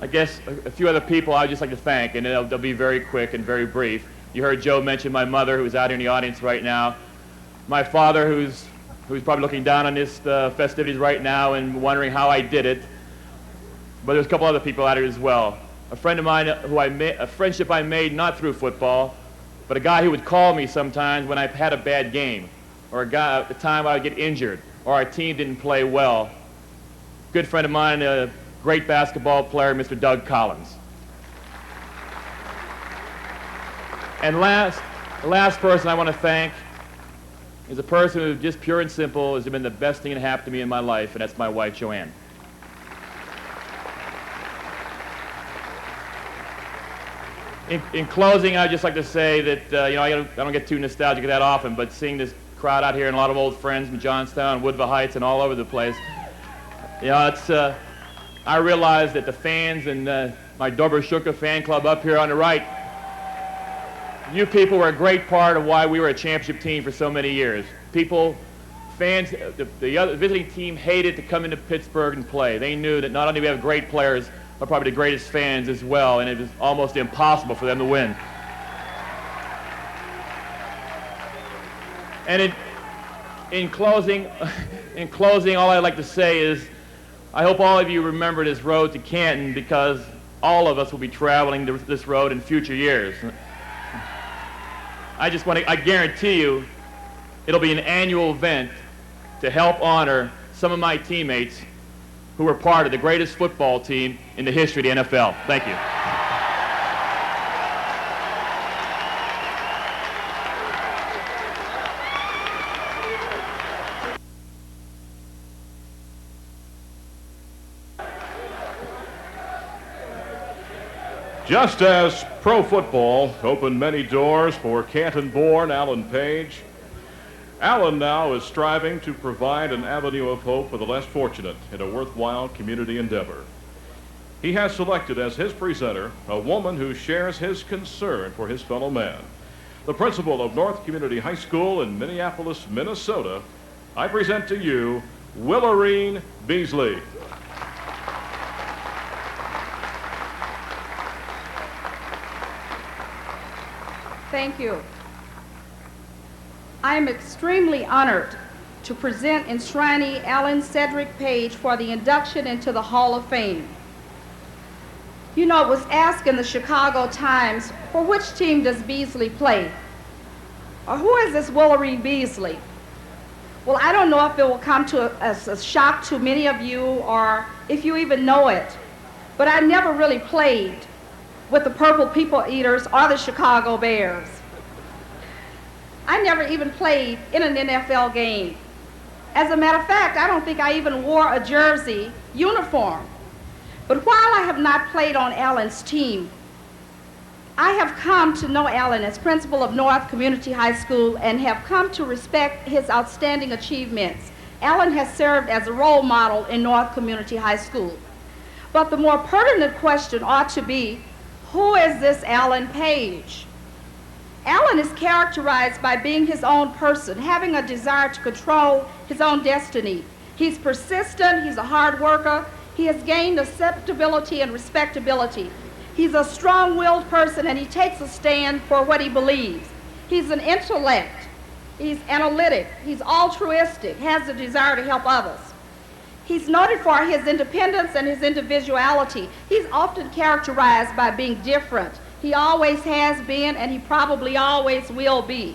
I guess a few other people I'd just like to thank, and they'll be very quick and very brief. You heard Joe mention my mother, who's out here in the audience right now. My father, who's probably looking down on this festivities right now and wondering how I did it. But there's a couple other people out here as well. A friend of mine a friendship I made not through football, but a guy who would call me sometimes when I had a bad game, or a guy at the time I would get injured, or our team didn't play well. Good friend of mine, a great basketball player, Mr. Doug Collins. And the last person I want to thank is a person who, just pure and simple, has been the best thing that happened to me in my life, and that's my wife, Joanne. In closing, I'd just like to say that, you know, I don't get too nostalgic that often, but seeing this crowd out here and a lot of old friends from Johnstown, Woodville Heights, and all over the place, you know, I realize that the fans and my Dober Shuka fan club up here on the right, you people were a great part of why we were a championship team for so many years. Fans, the other visiting team hated to come into Pittsburgh and play. They knew that not only we have great players, but probably the greatest fans as well, and it was almost impossible for them to win. And in closing, all I'd like to say is, I hope all of you remember this road to Canton, because all of us will be traveling this road in future years. I guarantee you, it'll be an annual event to help honor some of my teammates who were part of the greatest football team in the history of the NFL. Thank you. Just as pro football opened many doors for Canton-born Alan Page, Alan now is striving to provide an avenue of hope for the less fortunate in a worthwhile community endeavor. He has selected as his presenter a woman who shares his concern for his fellow man. The principal of North Community High School in Minneapolis, Minnesota, I present to you Willarine Beasley. Thank you. I am extremely honored to present enshrinee Alan Cedric Page for the induction into the Hall of Fame. You know, it was asked in the Chicago Times, for which team does Beasley play? Or who is this Willarine Beasley? Well, I don't know if it will come as a shock to many of you or if you even know it, but I never really played with the Purple People Eaters or the Chicago Bears. I never even played in an NFL game. As a matter of fact, I don't think I even wore a jersey uniform. But while I have not played on Alan's team, I have come to know Alan as principal of North Community High School and have come to respect his outstanding achievements. Alan has served as a role model in North Community High School. But the more pertinent question ought to be, who is this Alan Page? Alan is characterized by being his own person, having a desire to control his own destiny. He's persistent, he's a hard worker, he has gained acceptability and respectability. He's a strong-willed person and he takes a stand for what he believes. He's an intellect, he's analytic, he's altruistic, has a desire to help others. He's noted for his independence and his individuality. He's often characterized by being different. He always has been, and he probably always will be.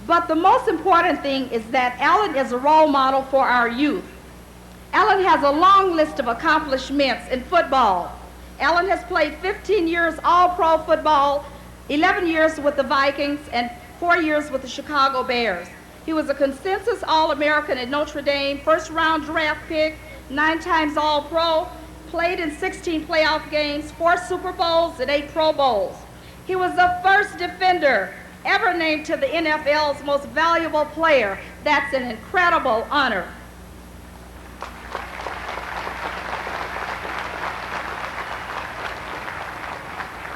But the most important thing is that Alan is a role model for our youth. Alan has a long list of accomplishments in football. Alan has played 15 years All-Pro football, 11 years with the Vikings, and 4 years with the Chicago Bears. He was a consensus All-American at Notre Dame, first-round draft pick, 9 times All-Pro, played in 16 playoff games, 4 Super Bowls, and 8 Pro Bowls. He was the first defender ever named to the NFL's most valuable player. That's an incredible honor.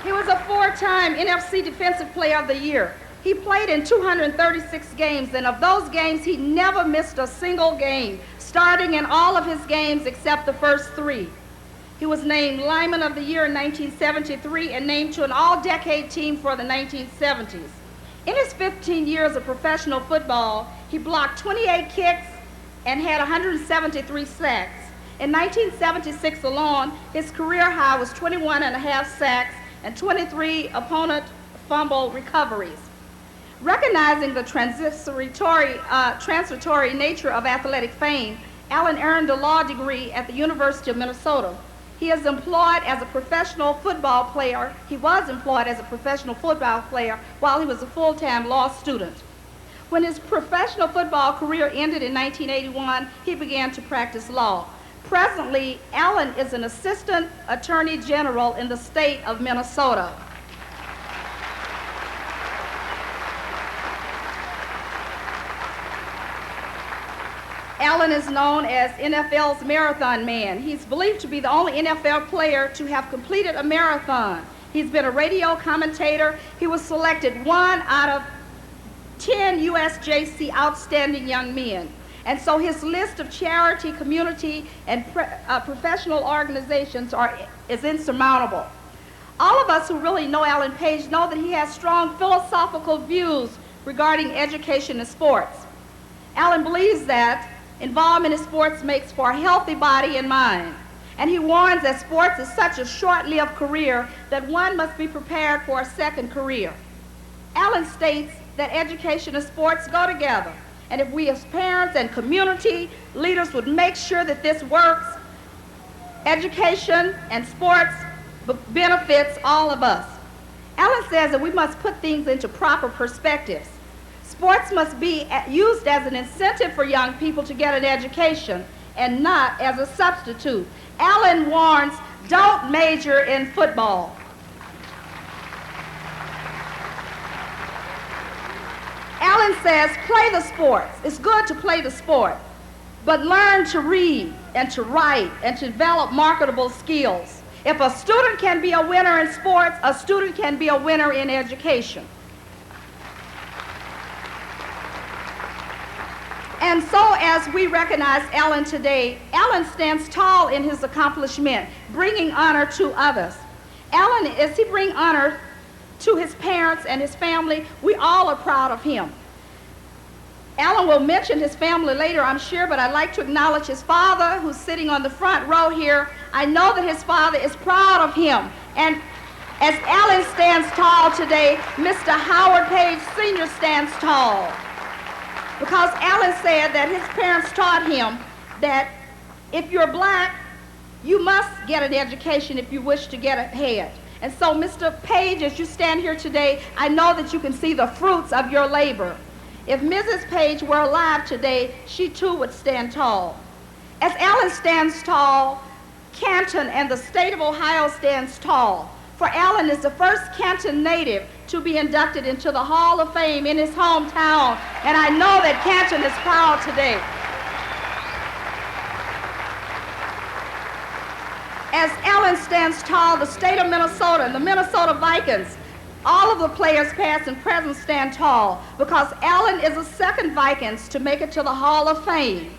He was a 4-time NFC Defensive Player of the Year. He played in 236 games, and of those games, he never missed a single game, starting in all of his games except the first 3. He was named Lineman of the Year in 1973 and named to an all-decade team for the 1970s. In his 15 years of professional football, he blocked 28 kicks and had 173 sacks. In 1976 alone, his career high was 21.5 sacks and 23 opponent fumble recoveries. Recognizing the transitory nature of athletic fame, Alan earned a law degree at the University of Minnesota. He is employed as a professional football player. He was employed as a professional football player while he was a full-time law student. When his professional football career ended in 1981, he began to practice law. Presently, Alan is an assistant attorney general in the state of Minnesota. Alan is known as NFL's Marathon Man. He's believed to be the only NFL player to have completed a marathon. He's been a radio commentator. He was selected 1 out of 10 USJC Outstanding Young Men. And so his list of charity, community, and professional organizations is insurmountable. All of us who really know Alan Page know that he has strong philosophical views regarding education and sports. Alan believes that involvement in sports makes for a healthy body and mind. And he warns that sports is such a short-lived career that one must be prepared for a second career. Alan states that education and sports go together. And if we as parents and community leaders would make sure that this works, education and sports benefits all of us. Alan says that we must put things into proper perspectives. Sports must be used as an incentive for young people to get an education and not as a substitute. Alan warns, don't major in football. Alan says, play the sports. It's good to play the sport, but learn to read and to write and to develop marketable skills. If a student can be a winner in sports, a student can be a winner in education. And so as we recognize Alan today, Alan stands tall in his accomplishment, bringing honor to others. Alan, as he brings honor to his parents and his family, we all are proud of him. Alan will mention his family later, I'm sure, but I'd like to acknowledge his father, who's sitting on the front row here. I know that his father is proud of him. And as Alan stands tall today, Mr. Howard Page Sr. stands tall. Because Alan said that his parents taught him that if you're black, you must get an education if you wish to get ahead. And so, Mr. Page, as you stand here today, I know that you can see the fruits of your labor. If Mrs. Page were alive today, she too would stand tall. As Alan stands tall, Canton and the state of Ohio stands tall. For Alan is the first Canton native to be inducted into the Hall of Fame in his hometown, and I know that Canton is proud today. As Alan stands tall, the state of Minnesota and the Minnesota Vikings All of the players past and present stand tall because Allen is the second Vikings to make it to the Hall of Fame.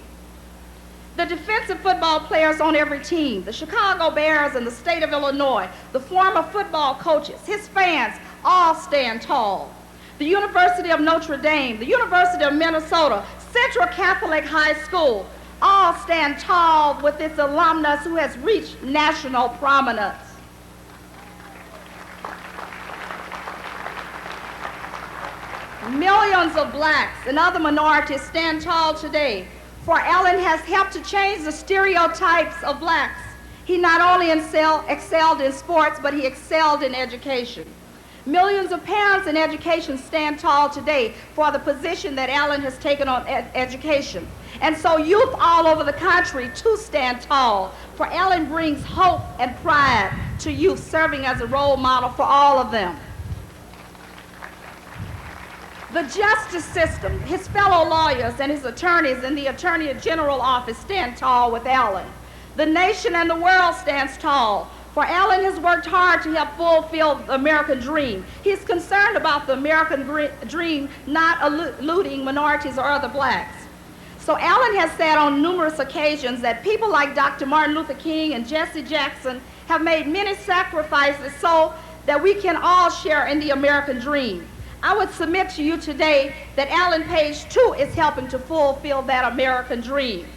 The defensive football players on every team, the Chicago Bears and the state of Illinois, the former football coaches, his fans, all stand tall. The University of Notre Dame, the University of Minnesota, Central Catholic High School, all stand tall with its alumnus who has reached national prominence. Millions of blacks and other minorities stand tall today, for Allen has helped to change the stereotypes of blacks. He not only excelled in sports, but he excelled in education. Millions of parents in education stand tall today for the position that Allen has taken on education. And so youth all over the country too stand tall, for Allen brings hope and pride to youth, serving as a role model for all of them. The justice system, his fellow lawyers and his attorneys in the Attorney General office stand tall with Allen. The nation and the world stands tall, for Allen has worked hard to help fulfill the American dream. He's concerned about the American dream not eluding minorities or other blacks. So Allen has said on numerous occasions that people like Dr. Martin Luther King and Jesse Jackson have made many sacrifices so that we can all share in the American dream. I would submit to you today that Allen Page, too, is helping to fulfill that American dream.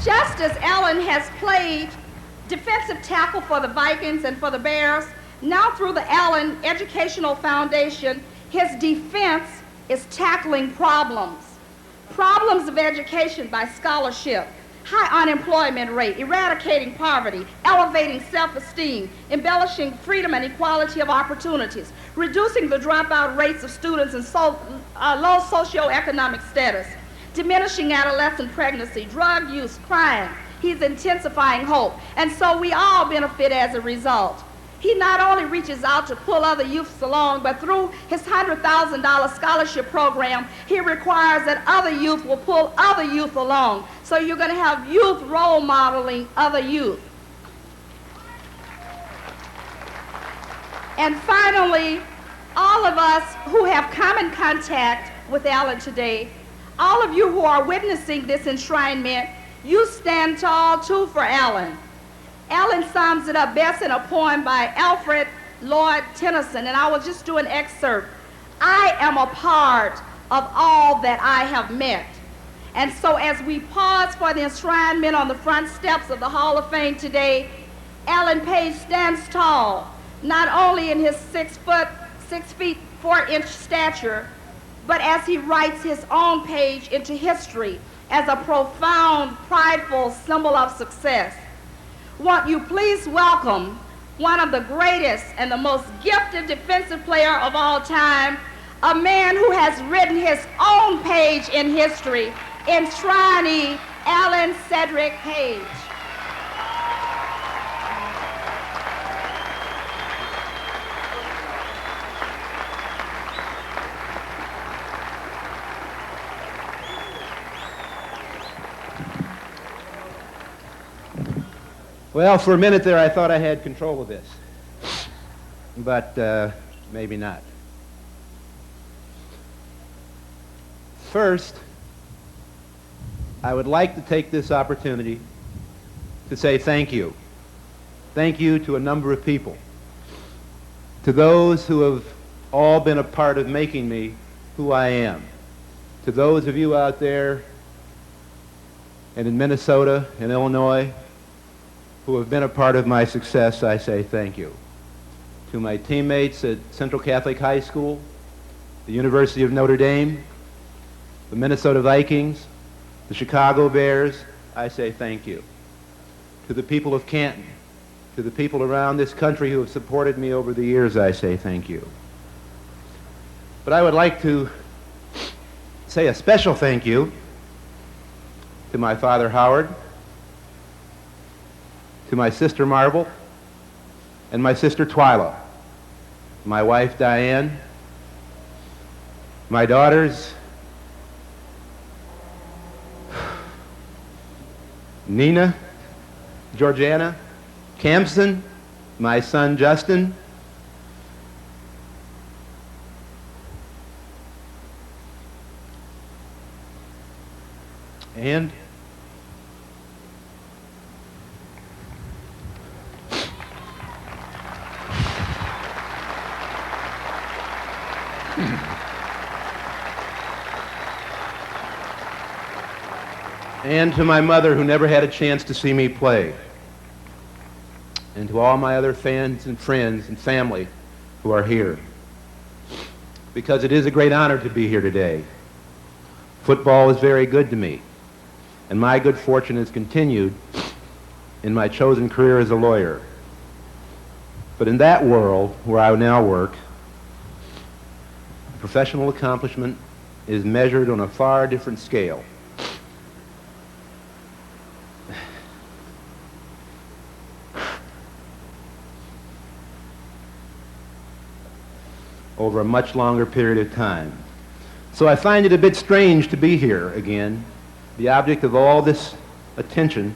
Just as Allen has played defensive tackle for the Vikings and for the Bears, now through the Allen Educational Foundation, his defense is tackling problems. Problems of education by scholarship, high unemployment rate, eradicating poverty, elevating self-esteem, embellishing freedom and equality of opportunities, reducing the dropout rates of students in low socioeconomic status, diminishing adolescent pregnancy, drug use, crime. He's intensifying hope, and so we all benefit as a result. He not only reaches out to pull other youths along, but through his $100,000 scholarship program, he requires that other youth will pull other youth along. So you're going to have youth role modeling other youth. And finally, all of us who have come in contact with Allen today, all of you who are witnessing this enshrinement, you stand tall too for Allen. Allen sums it up best in a poem by Alfred Lord Tennyson, and I will just do an excerpt. I am a part of all that I have met. And so as we pause for the enshrinement on the front steps of the Hall of Fame today, Allen Page stands tall, not only in his 6 feet 4 inch stature, but as he writes his own page into history as a profound, prideful symbol of success. Won't you please welcome one of the greatest and the most gifted defensive player of all time, a man who has written his own page in history, enshrining Allen Cedric Page. Well, for a minute there, I thought I had control of this, but maybe not. First, I would like to take this opportunity to say thank you. Thank you to a number of people, to those who have all been a part of making me who I am, to those of you out there and in Minnesota and Illinois who have been a part of my success, I say thank you. To my teammates at Central Catholic High School, the University of Notre Dame, the Minnesota Vikings, the Chicago Bears, I say thank you. To the people of Canton, to the people around this country who have supported me over the years, I say thank you. But I would like to say a special thank you to my father Howard, to my sister Marble, and my sister Twyla, my wife Diane, my daughters Nina, Georgiana, Campson, my son Justin, and to my mother, who never had a chance to see me play, and to all my other fans and friends and family who are here, because it is a great honor to be here today. Football is very good to me, and my good fortune has continued in my chosen career as a lawyer. But in that world where I now work, professional accomplishment is measured on a far different scale. Over a much longer period of time. So I find it a bit strange to be here again, the object of all this attention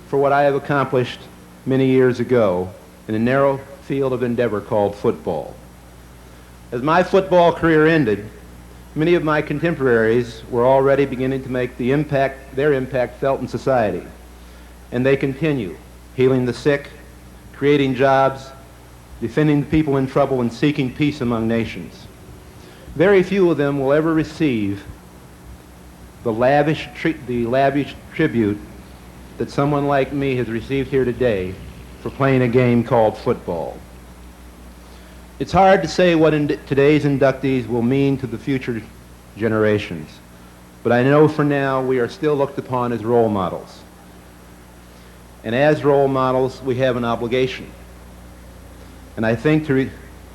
for what I have accomplished many years ago in a narrow field of endeavor called football. As my football career ended, many of my contemporaries were already beginning to make their impact felt in society. And they continue, healing the sick, creating jobs, defending the people in trouble, and seeking peace among nations. Very few of them will ever receive the lavish tribute that someone like me has received here today for playing a game called football. It's hard to say what today's inductees will mean to the future generations, but I know for now we are still looked upon as role models. And as role models, we have an obligation. And I think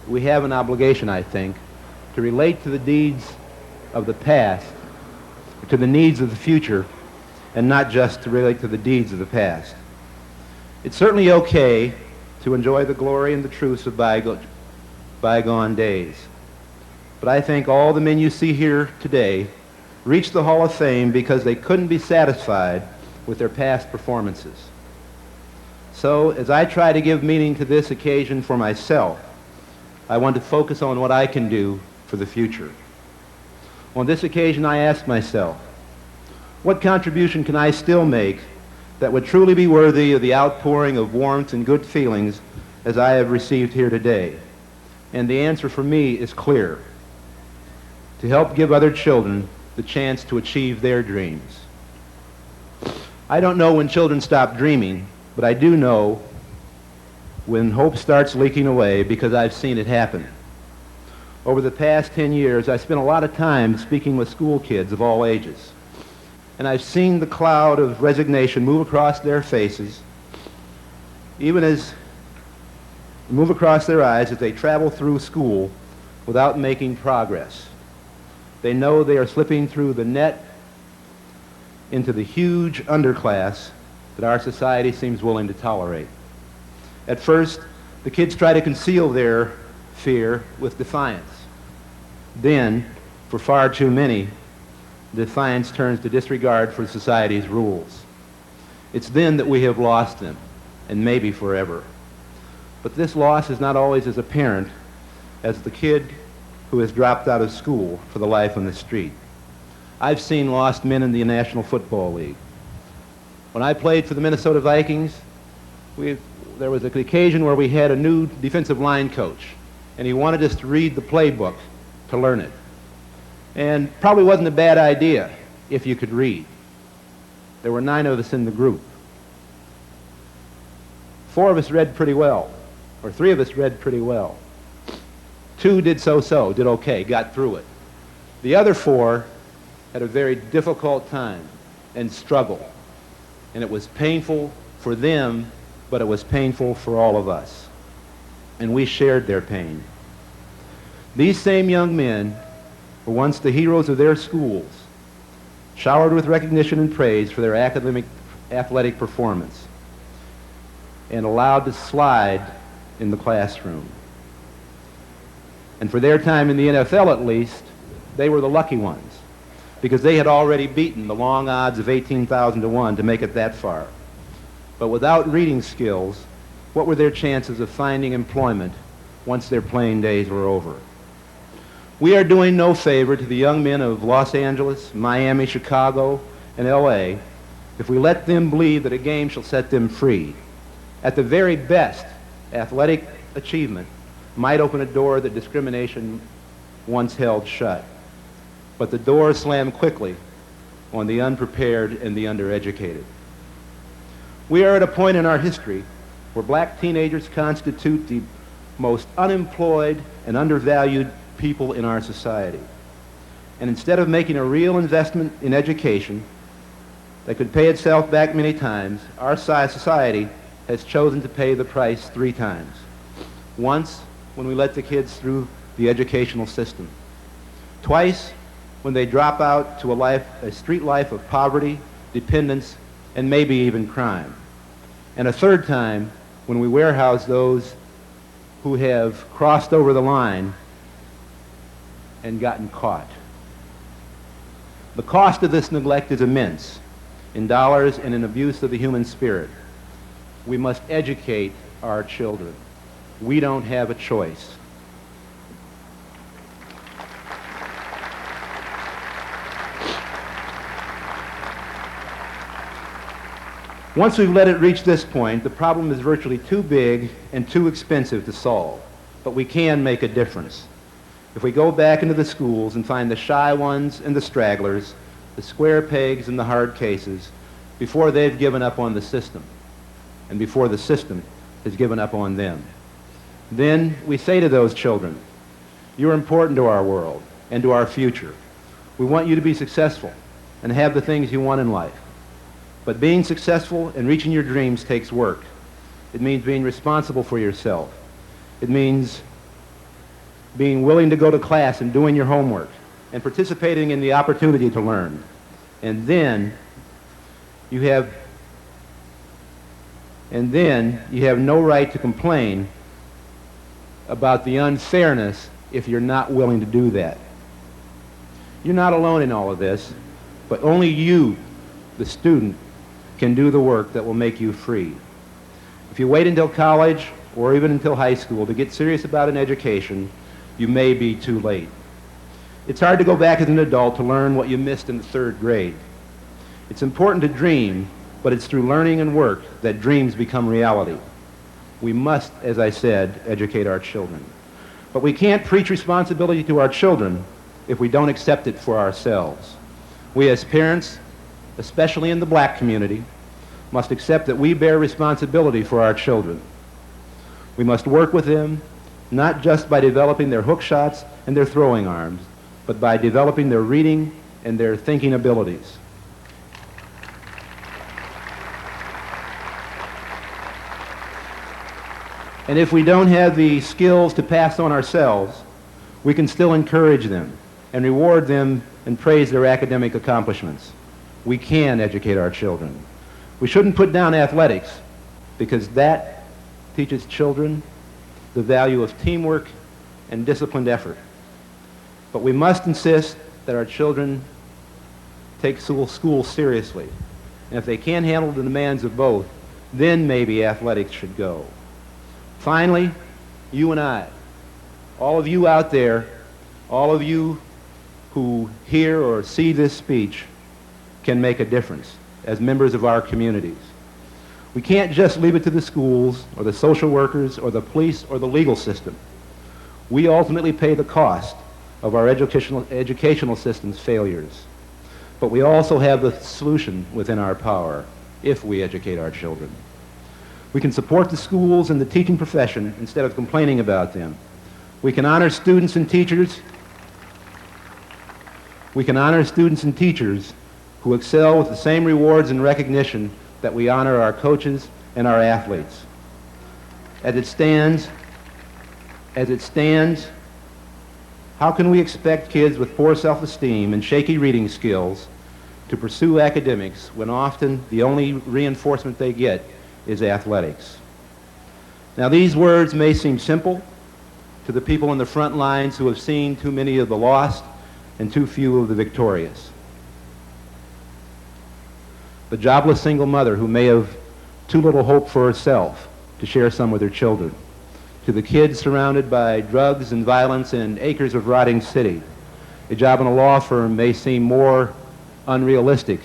we have an obligation, I think, to relate to the deeds of the past, to the needs of the future, and not just to relate to the deeds of the past. It's certainly okay to enjoy the glory and the truths of bygone days. But I think all the men you see here today reached the Hall of Fame because they couldn't be satisfied with their past performances. So, as I try to give meaning to this occasion for myself, I want to focus on what I can do for the future. On this occasion, I ask myself, what contribution can I still make that would truly be worthy of the outpouring of warmth and good feelings as I have received here today? And the answer for me is clear: to help give other children the chance to achieve their dreams. I don't know when children stop dreaming, but I do know when hope starts leaking away, because I've seen it happen. Over the past 10 years, I spent a lot of time speaking with school kids of all ages. And I've seen the cloud of resignation move across their faces, move across their eyes as they travel through school without making progress. They know they are slipping through the net into the huge underclass that our society seems willing to tolerate. At first, the kids try to conceal their fear with defiance. Then, for far too many, defiance turns to disregard for society's rules. It's then that we have lost them, and maybe forever. But this loss is not always as apparent as the kid who has dropped out of school for the life on the street. I've seen lost men in the National Football League. When I played for the Minnesota Vikings, there was an occasion where we had a new defensive line coach, and he wanted us to read the playbook to learn it. And probably wasn't a bad idea if you could read. There were 9 of us in the group. 4 of us read pretty well, or 3 of us read pretty well. 2 did so-so, did okay, got through it. The other 4 had a very difficult time and struggled. And it was painful for them, but it was painful for all of us. And we shared their pain. These same young men were once the heroes of their schools, showered with recognition and praise for their athletic performance, and allowed to slide in the classroom. And for their time in the NFL, at least, they were the lucky ones, because they had already beaten the long odds of 18,000 to 1 to make it that far. But without reading skills, what were their chances of finding employment once their playing days were over? We are doing no favor to the young men of Los Angeles, Miami, Chicago, and LA if we let them believe that a game shall set them free. At the very best, athletic achievement might open a door that discrimination once held shut. But the door slammed quickly on the unprepared and the undereducated. We are at a point in our history where black teenagers constitute the most unemployed and undervalued people in our society. And instead of making a real investment in education that could pay itself back many times, our society has chosen to pay the price 3 times. Once, when we let the kids through the educational system. Twice, when they drop out to a street life of poverty, dependence, and maybe even crime. And a 3rd time, when we warehouse those who have crossed over the line and gotten caught. The cost of this neglect is immense in dollars and in abuse of the human spirit. We must educate our children. We don't have a choice. Once we've let it reach this point, the problem is virtually too big and too expensive to solve. But we can make a difference. If we go back into the schools and find the shy ones and the stragglers, the square pegs and the hard cases, before they've given up on the system, and before the system has given up on them. Then we say to those children, you're important to our world and to our future. We want you to be successful and have the things you want in life. But being successful and reaching your dreams takes work. It means being responsible for yourself. It means being willing to go to class and doing your homework and participating in the opportunity to learn. And then you have no right to complain about the unfairness if you're not willing to do that. You're not alone in all of this, but only you, the student, can do the work that will make you free. If you wait until college or even until high school to get serious about an education, you may be too late. It's hard to go back as an adult to learn what you missed in the 3rd grade. It's important to dream, but it's through learning and work that dreams become reality. We must, as I said, educate our children. But we can't preach responsibility to our children if we don't accept it for ourselves. We as parents, especially in the black community, must accept that we bear responsibility for our children. We must work with them, not just by developing their hook shots and their throwing arms, but by developing their reading and their thinking abilities. And if we don't have the skills to pass on ourselves, we can still encourage them and reward them and praise their academic accomplishments. We can educate our children. We shouldn't put down athletics because that teaches children the value of teamwork and disciplined effort. But we must insist that our children take school seriously. And if they can't handle the demands of both, then maybe athletics should go. Finally, you and I, all of you out there, all of you who hear or see this speech, can make a difference as members of our communities. We can't just leave it to the schools or the social workers or the police or the legal system. We ultimately pay the cost of our educational system's failures. But we also have the solution within our power if we educate our children. We can support the schools and the teaching profession instead of complaining about them. We can honor students and teachers. We can honor students and teachers who excel with the same rewards and recognition that we honor our coaches and our athletes. As it stands, how can we expect kids with poor self-esteem and shaky reading skills to pursue academics when often the only reinforcement they get is athletics? Now, these words may seem simple to the people on the front lines who have seen too many of the lost and too few of the victorious. The jobless single mother who may have too little hope for herself to share some with their children. To the kids surrounded by drugs and violence and acres of rotting city, a job in a law firm may seem more unrealistic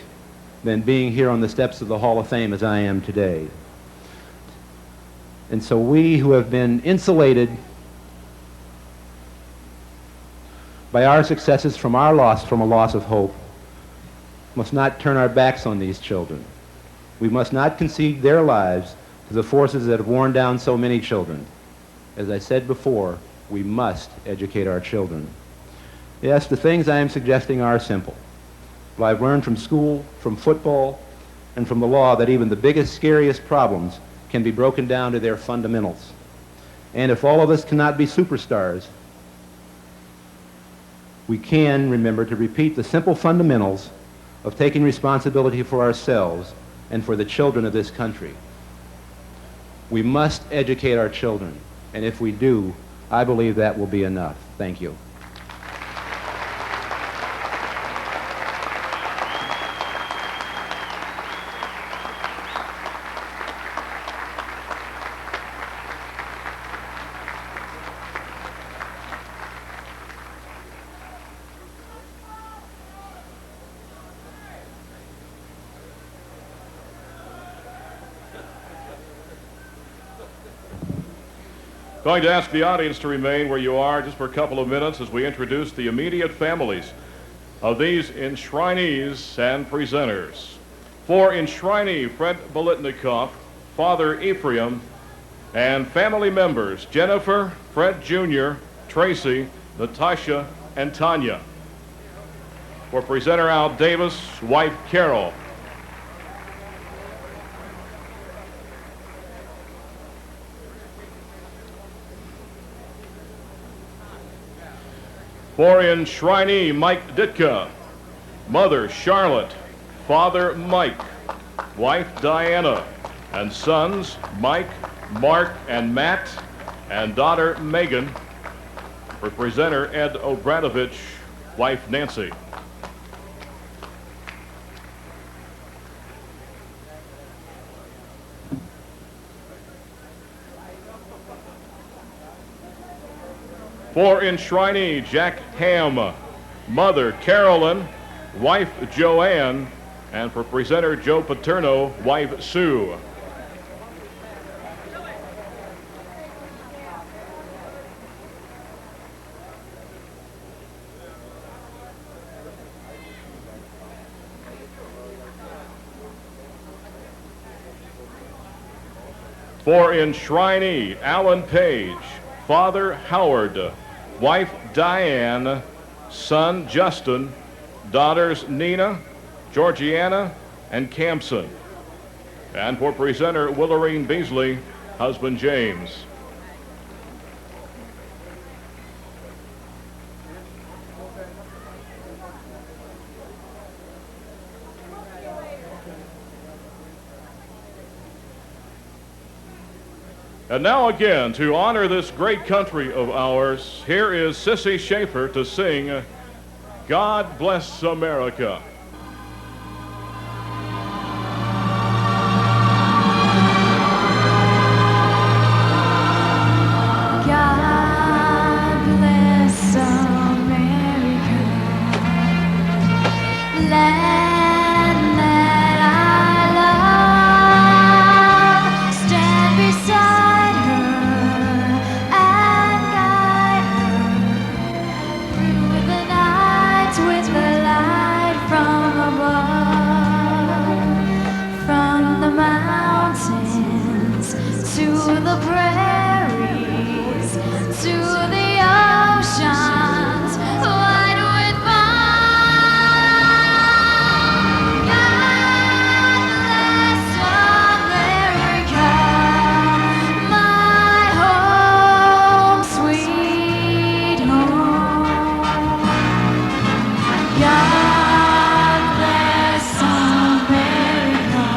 than being here on the steps of the Hall of Fame as I am today. And so we who have been insulated by our successes from a loss of hope, must not turn our backs on these children. We must not concede their lives to the forces that have worn down so many children. As I said before, we must educate our children. Yes, the things I am suggesting are simple. But I've learned from school, from football, and from the law that even the biggest, scariest problems can be broken down to their fundamentals. And if all of us cannot be superstars, we can remember to repeat the simple fundamentals of taking responsibility for ourselves and for the children of this country. We must educate our children, and if we do, I believe that will be enough. Thank you. Going to ask the audience to remain where you are just for a couple of minutes as we introduce the immediate families of these enshrinees and presenters. For enshrinee Fred Bolitnikoff, Father Ephraim, and family members Jennifer, Fred Jr., Tracy, Natasha, and Tanya. For presenter Al Davis, wife Carol. For enshrinee Mike Ditka, mother Charlotte, father Mike, wife Diana, and sons Mike, Mark, and Matt, and daughter Megan. For presenter Ed Obranovich, wife Nancy. For enshrinee Jack Ham, mother Carolyn, wife Joanne, and for presenter Joe Paterno, wife Sue. For enshrinee Alan Page, father Howard, wife Diane, son Justin, daughters Nina, Georgiana, and Campson. And for presenter Willarine Beasley, husband James. And now again, to honor this great country of ours, here is Sissy Schaefer to sing God Bless America. God bless America, land that I love. Stand beside her and guide her through the night with the light from above, from the mountains to the prairies, to the oceans wide with mine. God bless America, my home, sweet home. God bless America,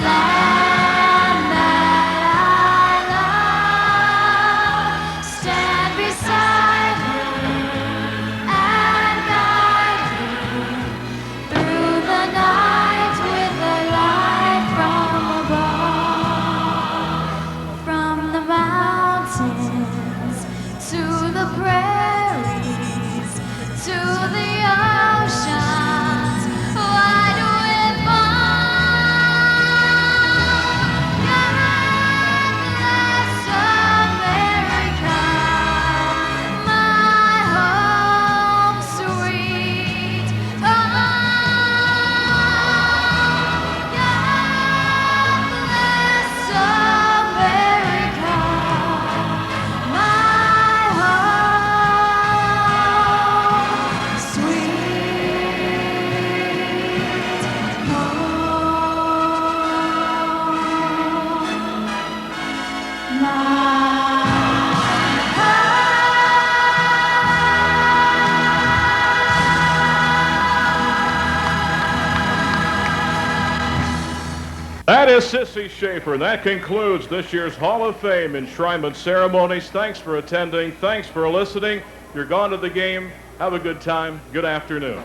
land that That is Sissy Schaefer. That concludes this year's Hall of Fame enshrinement ceremonies. Thanks for attending. Thanks for listening. If you're gone to the game, have a good time. Good afternoon.